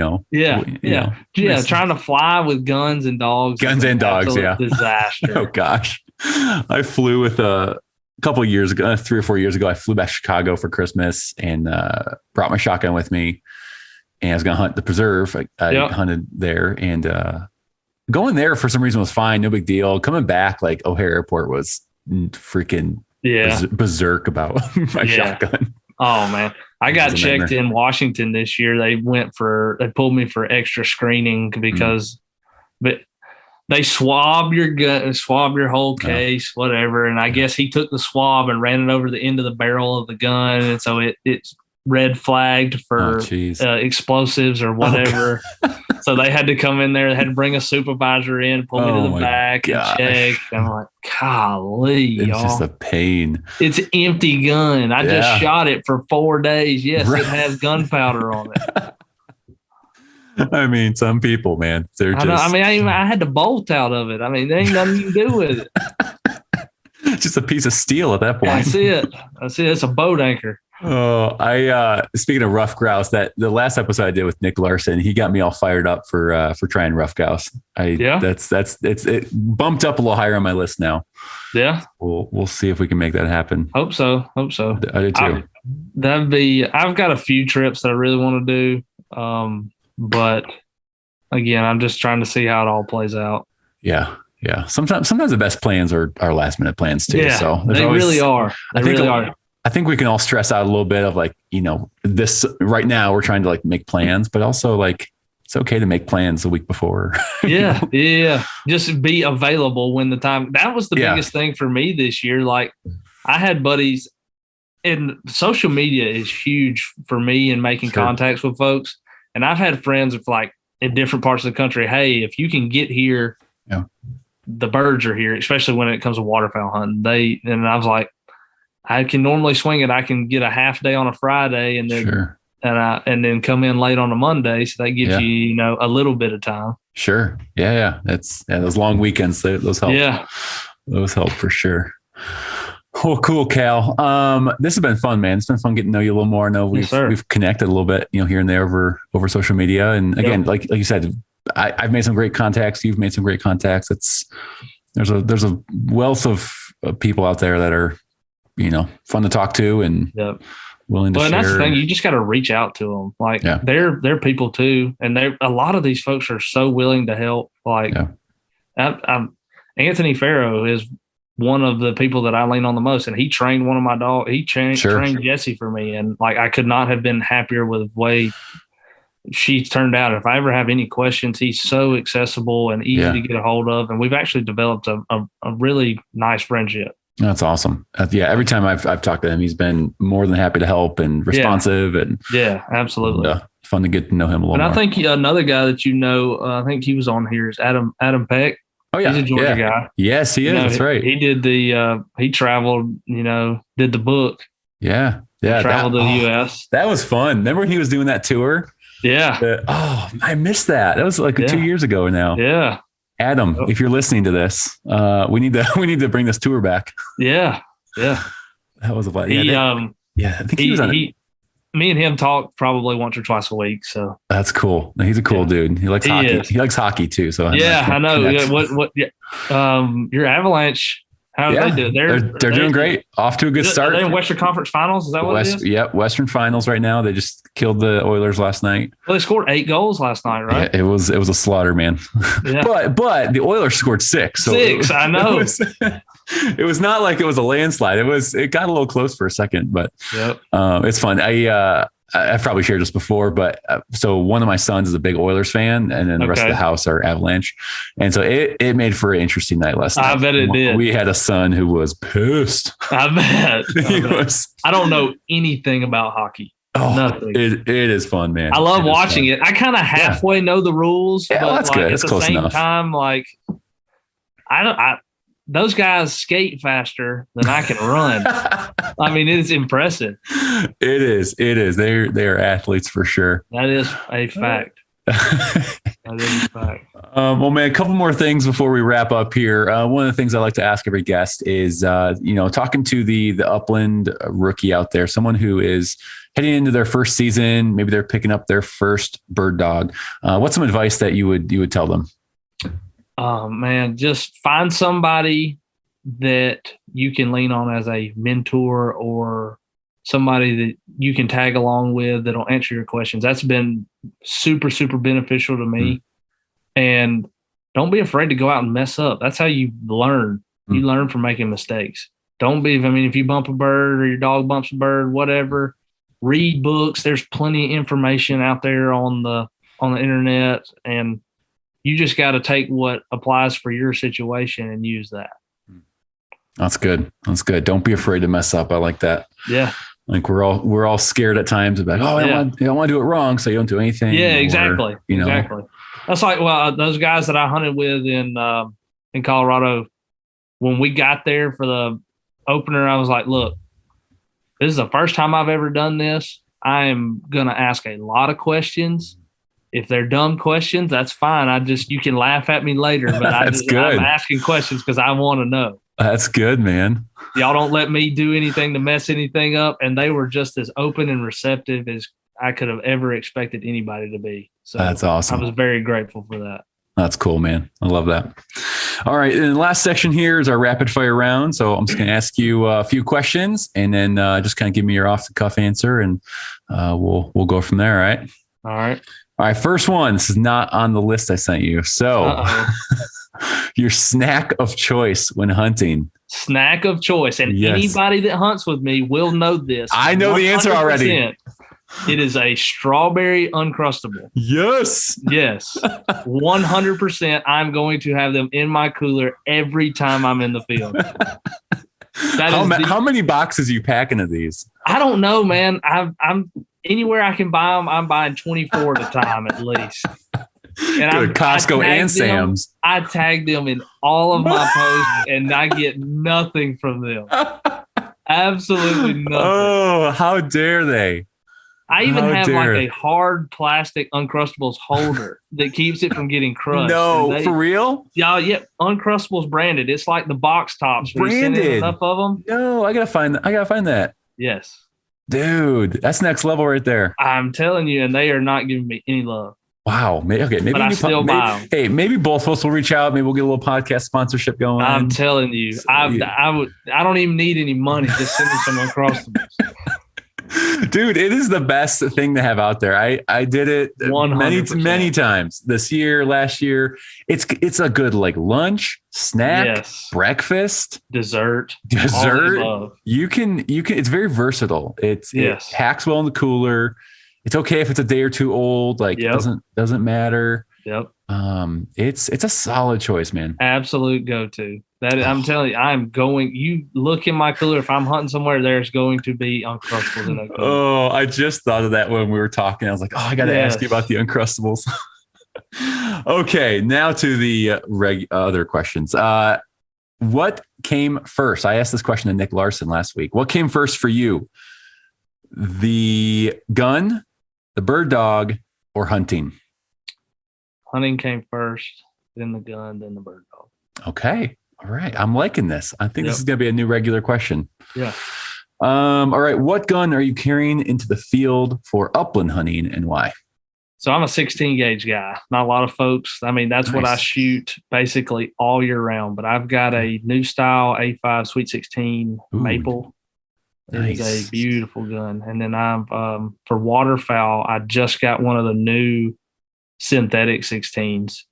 trying to fly with guns and dogs. Disaster. Oh gosh, I flew with a couple of years ago, 3 or 4 years ago. I flew back to Chicago for Christmas and brought my shotgun with me. And I was going to hunt the preserve. I hunted there, and going there for some reason was fine. No big deal. Coming back, like O'Hare Airport was freaking berserk about my shotgun. Oh man. I got checked in Washington this year. They pulled me for extra screening because, but they swab your gun, swab your whole case, whatever. And I guess he took the swab and ran it over the end of the barrel of the gun. And so it's red flagged for explosives or whatever. So they had to come in there. They had to bring a supervisor in, pull me to the back and check. And I'm like, golly, it's just a pain. It's an empty gun. I just shot it for 4 days. Yes, it has gunpowder on it. I mean, some people, man, they're just. I had to bolt out of it. I mean, there ain't nothing you can do with it. just a piece of steel at that point. That's it. It's a boat anchor. Oh, speaking of rough grouse, that the last episode I did with Nick Larson, he got me all fired up for trying rough grouse. It bumped up a little higher on my list now. Yeah. We'll see if we can make that happen. Hope so. I do too. I've got a few trips that I really want to do. But again, I'm just trying to see how it all plays out. Yeah. Yeah. Sometimes the best plans are last minute plans too. Yeah, so they really are. I think we can all stress out a little bit of like, this right now we're trying to like make plans, but also like, it's okay to make plans the week before. Yeah. Yeah. Just be available when the time. That was the biggest thing for me this year. Like I had buddies, and social media is huge for me in making contacts with folks. And I've had friends of like in different parts of the country. Hey, if you can get here, the birds are here, especially when it comes to waterfowl hunting. And I was like, I can normally swing it. I can get a half day on a Friday and then and then come in late on a Monday. So that gives you, a little bit of time. Sure. Yeah. That's those long weekends. Those help. Yeah. Those help for sure. Oh, cool, Cal. This has been fun, man. It's been fun getting to know you a little more. I know we've connected a little bit, here and there over social media. And again, like you said, I've made some great contacts. You've made some great contacts. There's a wealth of people out there that are, fun to talk to and willing to share. And that's the thing. You just got to reach out to them. Like they're people too. And a lot of these folks are so willing to help. Like Anthony Farrow is one of the people that I lean on the most. And he trained one of my dogs. He trained Jessie for me. And like, I could not have been happier with the way she's turned out. If I ever have any questions, he's so accessible and easy to get a hold of. And we've actually developed a really nice friendship. That's awesome. Every time I've talked to him, he's been more than happy to help and responsive and absolutely. And, fun to get to know him a little more. And I think another guy that I think he was on here is Adam Peck. Oh yeah. He's a Georgia guy. Yes, he is. That's right. He did he traveled, did the book. Yeah. Traveled to the US. That was fun. Remember when he was doing that tour? Yeah. I missed that. That was like 2 years ago now. Yeah. Adam, if you're listening to this, we need to bring this tour back. Yeah. That was a lot. I think he was on it. Me and him talk probably once or twice a week. So that's cool. He's a cool dude. He likes hockey. He likes hockey too. So I know. What? Your Avalanche. How do they do? They're doing great. Off to a good start. Are they in Western Conference Finals? Is that what it is? Yep, Western Finals right now. They just killed the Oilers last night. Well, they scored 8 goals last night, right? Yeah, it was a slaughter, man. Yeah. but the Oilers scored 6. So I know. It was not like it was a landslide. It got a little close for a second, but it's fun. I've probably shared this before, but so one of my sons is a big Oilers fan, and then the rest of the house are Avalanche. And so it made for an interesting night last night. I bet it did. We had a son who was pissed. I bet. I don't know anything about hockey. Oh, nothing. It is fun, man. I love watching it. I kind of halfway know the rules. Yeah, but that's good. It's at close the same enough. time, like those guys skate faster than I can run. I mean, it's impressive. It is. They are athletes for sure. That is a fact. Well, man, a couple more things before we wrap up here. One of the things I like to ask every guest is, talking to the Upland rookie out there, someone who is heading into their first season, maybe they're picking up their first bird dog. What's some advice that you would tell them? Oh man, just find somebody that you can lean on as a mentor or somebody that you can tag along with that'll answer your questions. That's been super, super beneficial to me. And don't be afraid to go out and mess up. That's how you learn. You learn from making mistakes. If you bump a bird or your dog bumps a bird, whatever, read books. There's plenty of information out there on the internet, and you just got to take what applies for your situation and use that. That's good. Don't be afraid to mess up. I like that. Yeah. Like we're all scared at times about, I don't want to do it wrong. So you don't do anything. Yeah, exactly. Exactly. That's like, those guys that I hunted with in Colorado, when we got there for the opener, I was like, look, this is the first time I've ever done this. I am going to ask a lot of questions. If they're dumb questions, that's fine. You can laugh at me later, but I'm asking questions because I want to know. That's good, man. Y'all don't let me do anything to mess anything up. And they were just as open and receptive as I could have ever expected anybody to be. So That's awesome. I was very grateful for that. That's cool, man. I love that. All right. And the last section here is our rapid fire round. So I'm just going to ask you a few questions and then just kind of give me your off the cuff answer and we'll go from there. All right. All right. All right. First one. This is not on the list I sent you. So your snack of choice when hunting. Snack of choice. And anybody that hunts with me will know this. I know 100%. The answer already. It is a strawberry Uncrustable. Yes. 100%. I'm going to have them in my cooler every time I'm in the field. How many boxes are you packing of these? I don't know, man. I'm anywhere I can buy them. I'm buying 24 at a time at least. And go to Costco and Sam's. I tag them in all of my posts, and I get nothing from them. Absolutely nothing. Oh, how dare they! I even have like a hard plastic Uncrustables holder that keeps it from getting crushed. No, for real? Yeah, Uncrustables branded. It's like the box tops. Branded. Enough of them. No, I gotta find that. Yes, dude, that's next level right there. I'm telling you, and they are not giving me any love. Wow. Okay. Maybe I still buy them. Hey, maybe both of us will reach out. Maybe we'll get a little podcast sponsorship going. I'm telling you, I don't even need any money. Just send me some Uncrustables. Dude, it is the best thing to have out there. I did it 100%. many times this year, last year. It's a good like lunch, snack, breakfast, dessert. You can. It's very versatile. It packs well in the cooler. It's okay if it's a day or two old. Like it doesn't matter. Yep. It's a solid choice, man. Absolute go-to. That I'm telling you, I'm going. You look in my cooler. If I'm hunting somewhere, there's going to be Uncrustables in that cooler. Oh, I just thought of that when we were talking. I was like, I got to ask you about the Uncrustables. Okay, now to the other questions. What came first? I asked this question to Nick Larson last week. What came first for you? The gun, the bird dog, or hunting? Hunting came first, then the gun, then the bird dog. Okay. All right. I'm liking this. I think this is going to be a new regular question. Yeah. All right. What gun are you carrying into the field for upland hunting and why? So I'm a 16 gauge guy. Not a lot of folks. I mean, that's what I shoot basically all year round, but I've got a new style A5 Sweet 16 Maple. It's a beautiful gun. And then I'm for waterfowl, I just got one of the new synthetic 16s.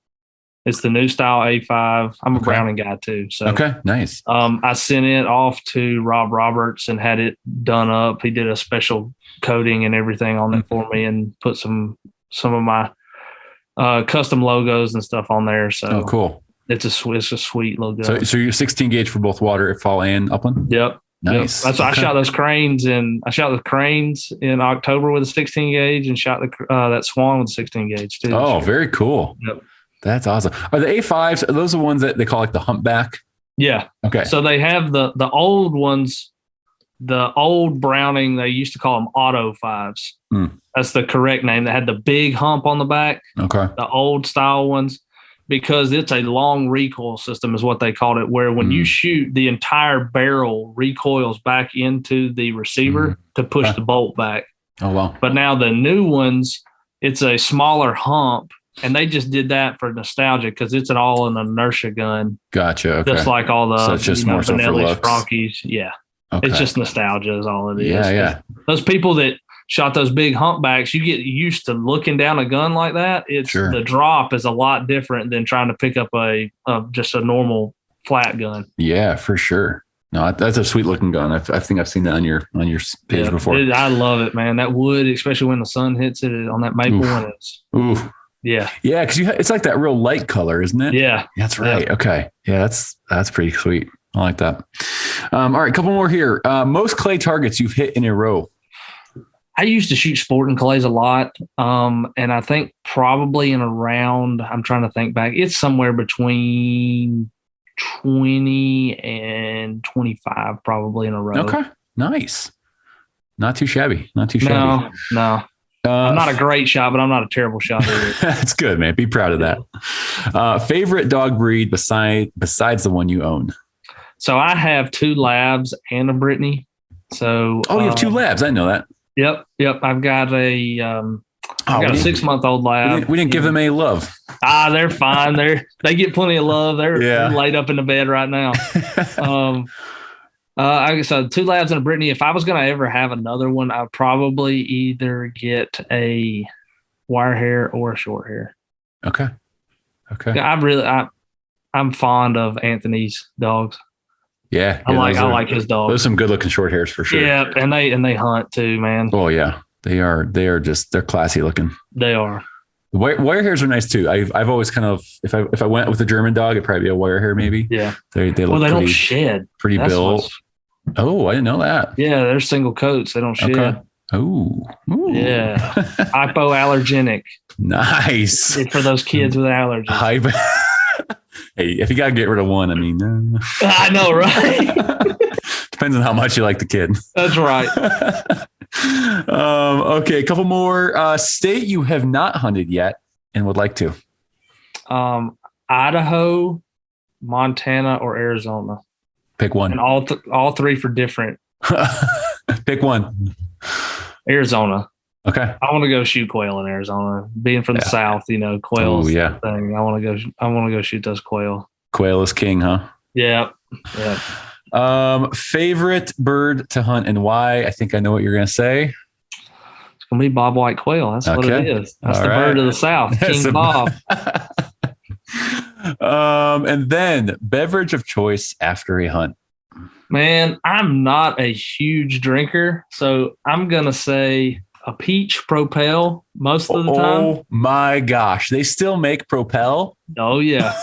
It's the new style A5. I'm a Browning guy too. So nice. I sent it off to Rob Roberts and had it done up. He did a special coating and everything on it for me and put some of my custom logos and stuff on there. So cool. It's a sweet little gun. So you're 16 gauge for both waterfowl and upland? Yep. Nice. Yep. That's why I shot those cranes and I shot the cranes in October with a 16 gauge and shot that swan with a 16 gauge too. Oh, very cool. Yep. That's awesome. Are the A5s, are those the ones that they call like the humpback? Yeah. Okay. So they have the old ones, the old Browning, they used to call them Auto 5s. That's the correct name. They had the big hump on the back. Okay. The old style ones, because it's a long recoil system is what they called it, where when you shoot, the entire barrel recoils back into the receiver to push the bolt back. Oh, wow. But now the new ones, it's a smaller hump. And they just did that for nostalgia because it's all an inertia gun. Gotcha. Okay. Just like all the so it's just more so for looks. Frankies. Yeah. Okay. It's just nostalgia is all it is. Yeah. Those people that shot those big humpbacks, you get used to looking down a gun like that. It's the drop is a lot different than trying to pick up just a normal flat gun. Yeah, for sure. No, that's a sweet looking gun. I think I've seen that on your page before. I love it, man. That wood, especially when the sun hits it on that maple one, Oof. Yeah. Yeah, because it's like that real light color, isn't it? Yeah. That's right. Yeah. Okay. Yeah, that's pretty sweet. I like that. All right, a couple more here. Most clay targets you've hit in a row. I used to shoot sporting clays a lot. And I think probably in around, I'm trying to think back, it's somewhere between 20 and 25 probably in a row. Okay. Nice. Not too shabby. No. I'm not a great shot, but I'm not a terrible shot either. That's good, man. Be proud of that. Favorite dog breed besides the one you own? So I have 2 labs and a Brittany. So you have 2 labs. I didn't know that. Yep. I've got a 6-month-old lab. We didn't give them any love. They're fine. They get plenty of love. They're laid up in the bed right now. So 2 labs and a Brittany. If I was going to ever have another one, I'd probably either get a wire hair or a short hair. Okay. I'm fond of Anthony's dogs. Yeah, I like his dogs. Those are some good looking short hairs for sure. Yeah, and they hunt too, man. Oh yeah, they're classy looking. They are. The wire hairs are nice too. I've always kind of if I went with a German dog, it'd probably be a wire hair maybe. Yeah, they look. They don't shed. Pretty built. Oh, I didn't know that. Yeah, they're single coats. They don't shed. Okay. Ooh. Yeah, hypoallergenic. Nice. For those kids with allergies. Hey, if you got to get rid of one, I mean, I know, right? Depends on how much you like the kid. That's right. Okay, a couple more. State you have not hunted yet and would like to. Idaho, Montana, or Arizona. Pick one. And all 3 for different. Pick one. Arizona. Okay. I want to go shoot quail in Arizona. Being from the South, quail's the thing. I want to go shoot those quail. Quail is king, huh? Yeah. Favorite bird to hunt and why? I think I know what you're going to say. It's going to be bobwhite quail. That's what it is. That's the bird of the South, King Bob. And then beverage of choice after a hunt. Man, I'm not a huge drinker, so I'm going to say a peach Propel most of the time. Oh my gosh. They still make Propel? Oh yeah.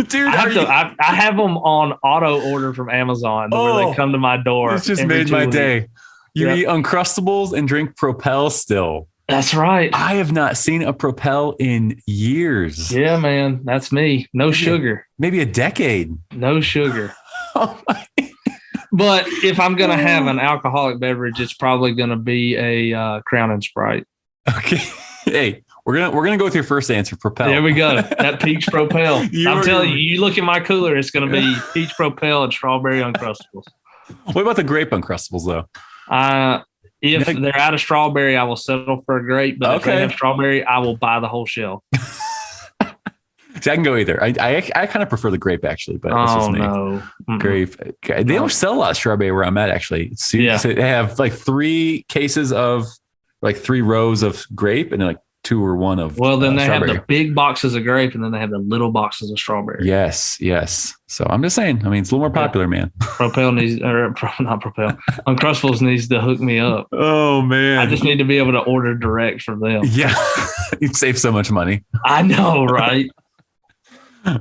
Dude, I have them on auto order from Amazon where they come to my door. It's just made my day. You eat Uncrustables and drink Propel still. That's right. I have not seen a Propel in years. Yeah, man. That's me. No sugar. Maybe a decade. No sugar. Oh my. But if I'm going to have an alcoholic beverage, it's probably going to be a Crown and Sprite. Okay. Hey, we're gonna go with your first answer, Propel. There we go. That peach Propel. I'm telling you, you look in my cooler, it's going to be peach Propel and strawberry Uncrustables. What about the grape Uncrustables though? If they're out of strawberry, I will settle for a grape. But if they have strawberry, I will buy the whole shelf. See, I can go either. I kind of prefer the grape actually, but it's just me. No. Grape. They don't sell a lot of strawberry where I'm at actually. So they have like 3 cases of like 3 rows of grape and then like 2 or 1 of then they strawberry. have the big boxes of grape and then they have the little boxes of strawberry. Yes. So I'm just saying, I mean, it's a little more popular, man. Propel needs, or not Propel, Uncrustables needs to hook me up. Oh man. I just need to be able to order direct from them. Yeah. You'd save so much money. I know, right?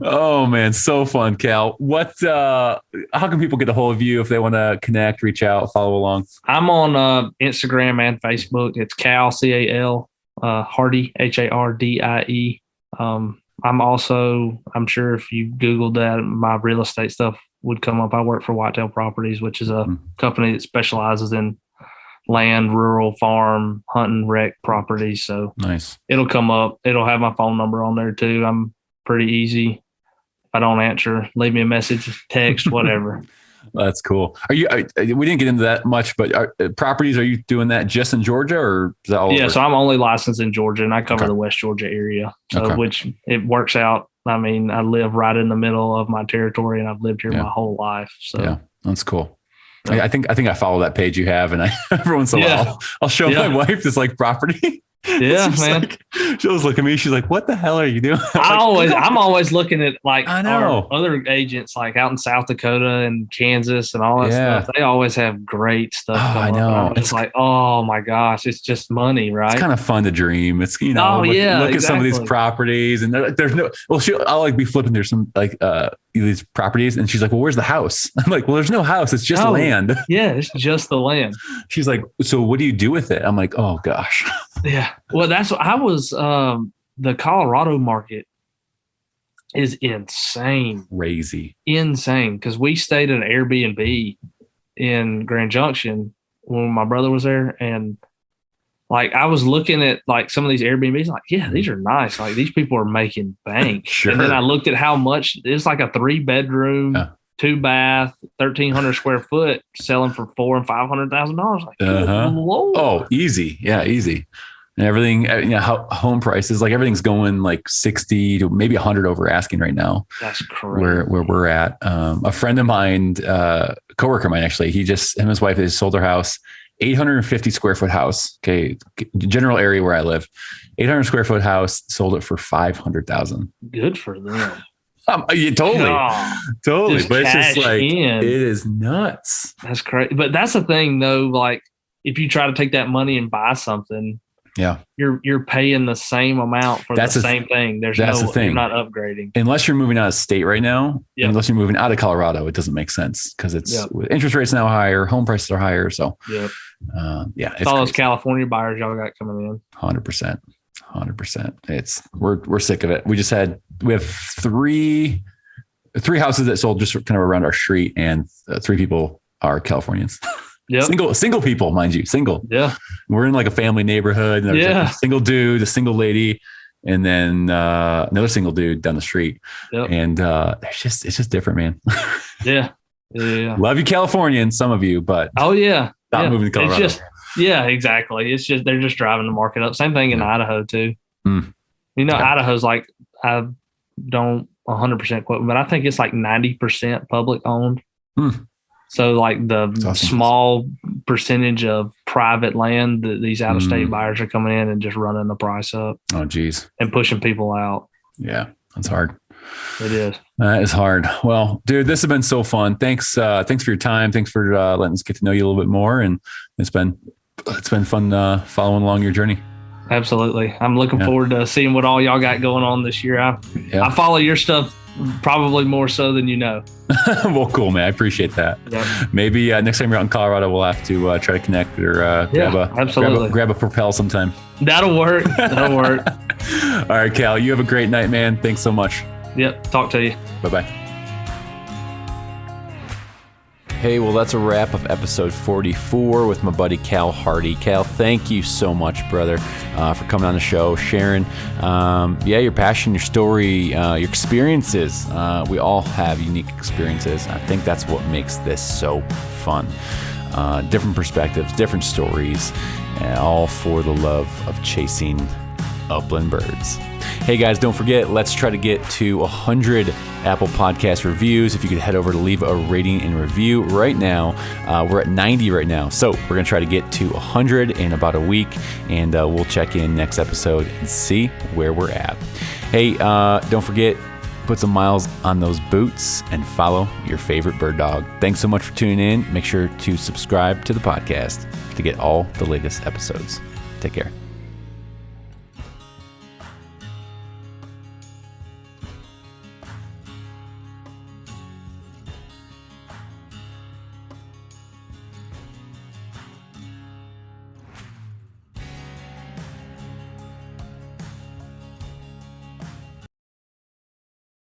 Oh man, so fun, Cal. How can people get a hold of you if they want to connect, reach out, follow along? I'm on Instagram and Facebook. It's Cal, CAL, Hardie, HARDIE. I'm sure if you Googled that, my real estate stuff would come up. I work for Whitetail Properties, which is a company that specializes in land, rural, farm, hunting, rec properties. So nice. It'll come up. It'll have my phone number on there too. I'm pretty easy. If I don't answer, leave me a message, text, whatever. That's cool. We didn't get into that much, but properties, are you doing that just in Georgia or is that all over? So I'm only licensed in Georgia and I cover the West Georgia area. So which it works out. I mean, I live right in the middle of my territory and I've lived here my whole life. So yeah, that's cool. I think I follow that page you have, and every once in a while I'll show my wife this like property. Yeah, man. Like, she'll just look at me. She's like, "What the hell are you doing?" I'm always looking at like I know other agents like out in South Dakota and Kansas and all that stuff. They always have great stuff. I know. It's like, oh my gosh, it's just money, right? It's kind of fun to dream. It's look at some of these properties, and there's no. Well, I'll like be flipping through some like these properties, and she's like, "Well, where's the house?" I'm like, "Well, there's no house. It's just land." Yeah, it's just the land. She's like, "So what do you do with it?" I'm like, "Oh gosh." Yeah. Well, that's what I was. The Colorado market is insane. Crazy. Insane. Because we stayed at an Airbnb in Grand Junction when my brother was there. And like, I was looking at like some of these Airbnbs, like, yeah, these are nice. Like these people are making bank. Sure. And then I looked at how much it's like a 3-bedroom 2 bath, 1,300 square foot, selling for $400,000 and $500,000. Like, good Lord. Oh, easy. Yeah, easy. And everything, home prices, like everything's going like 60 to maybe 100 over asking right now. That's correct. Where we're at. A friend of mine, coworker of mine, actually, him and his wife, they sold their house, 850 square foot house. Okay. General area where I live, 800 square foot house, sold it for 500,000. Good for them. Yeah, totally. But it's just like, in. It is nuts. That's crazy. But that's the thing though. Like if you try to take that money and buy something, yeah, you're paying the same amount for the same thing. That's the thing. You're not upgrading unless you're moving out of state right now. Yep. Unless you're moving out of Colorado, it doesn't make sense because with interest rates now higher, home prices are higher. So yep. It's all those California buyers y'all got coming in. 100%. It's we're sick of it. We have three houses that sold just kind of around our street, and 3 people are Californians. Yeah, single people, mind you, single. Yeah, we're in like a family neighborhood. And there's like a single dude, a single lady, and then another single dude down the street. Yep. And it's just different, man. Yeah. Love you, Californians, some of you, but stop moving to Colorado. It's just, exactly. It's just they're just driving the market up. Same thing in Idaho too. Idaho's like, I don't 100% quote, but I think it's like 90% public owned. So like the small percentage of private land that these out of state buyers are coming in and just running the price up. Oh, geez. And pushing people out. Yeah, that's hard. It is. That is hard. Well, dude, this has been so fun. Thanks for your time. Thanks for letting us get to know you a little bit more. And it's been fun following along your journey. Absolutely. I'm looking forward to seeing what all y'all got going on this year. I follow your stuff probably more so than you know. Well, cool, man. I appreciate that. Yep. Maybe next time you're out in Colorado, we'll have to try to connect or grab a Propel sometime. That'll work. All right, Cal, you have a great night, man. Thanks so much. Yep. Talk to you. Bye-bye. Hey, well, that's a wrap of episode 44 with my buddy Cal Hardie. Cal, thank you so much, brother, for coming on the show, sharing, your passion, your story, your experiences. We all have unique experiences. I think that's what makes this so fun. Different perspectives, different stories, all for the love of chasing upland birds. Hey guys, don't forget, let's try to get to 100 Apple Podcast reviews. If you could head over to leave a rating and review right now. We're at 90 right now. So we're going to try to get to 100 in about a week, and we'll check in next episode and see where we're at. Hey, don't forget, put some miles on those boots and follow your favorite bird dog. Thanks so much for tuning in. Make sure to subscribe to the podcast to get all the latest episodes. Take care.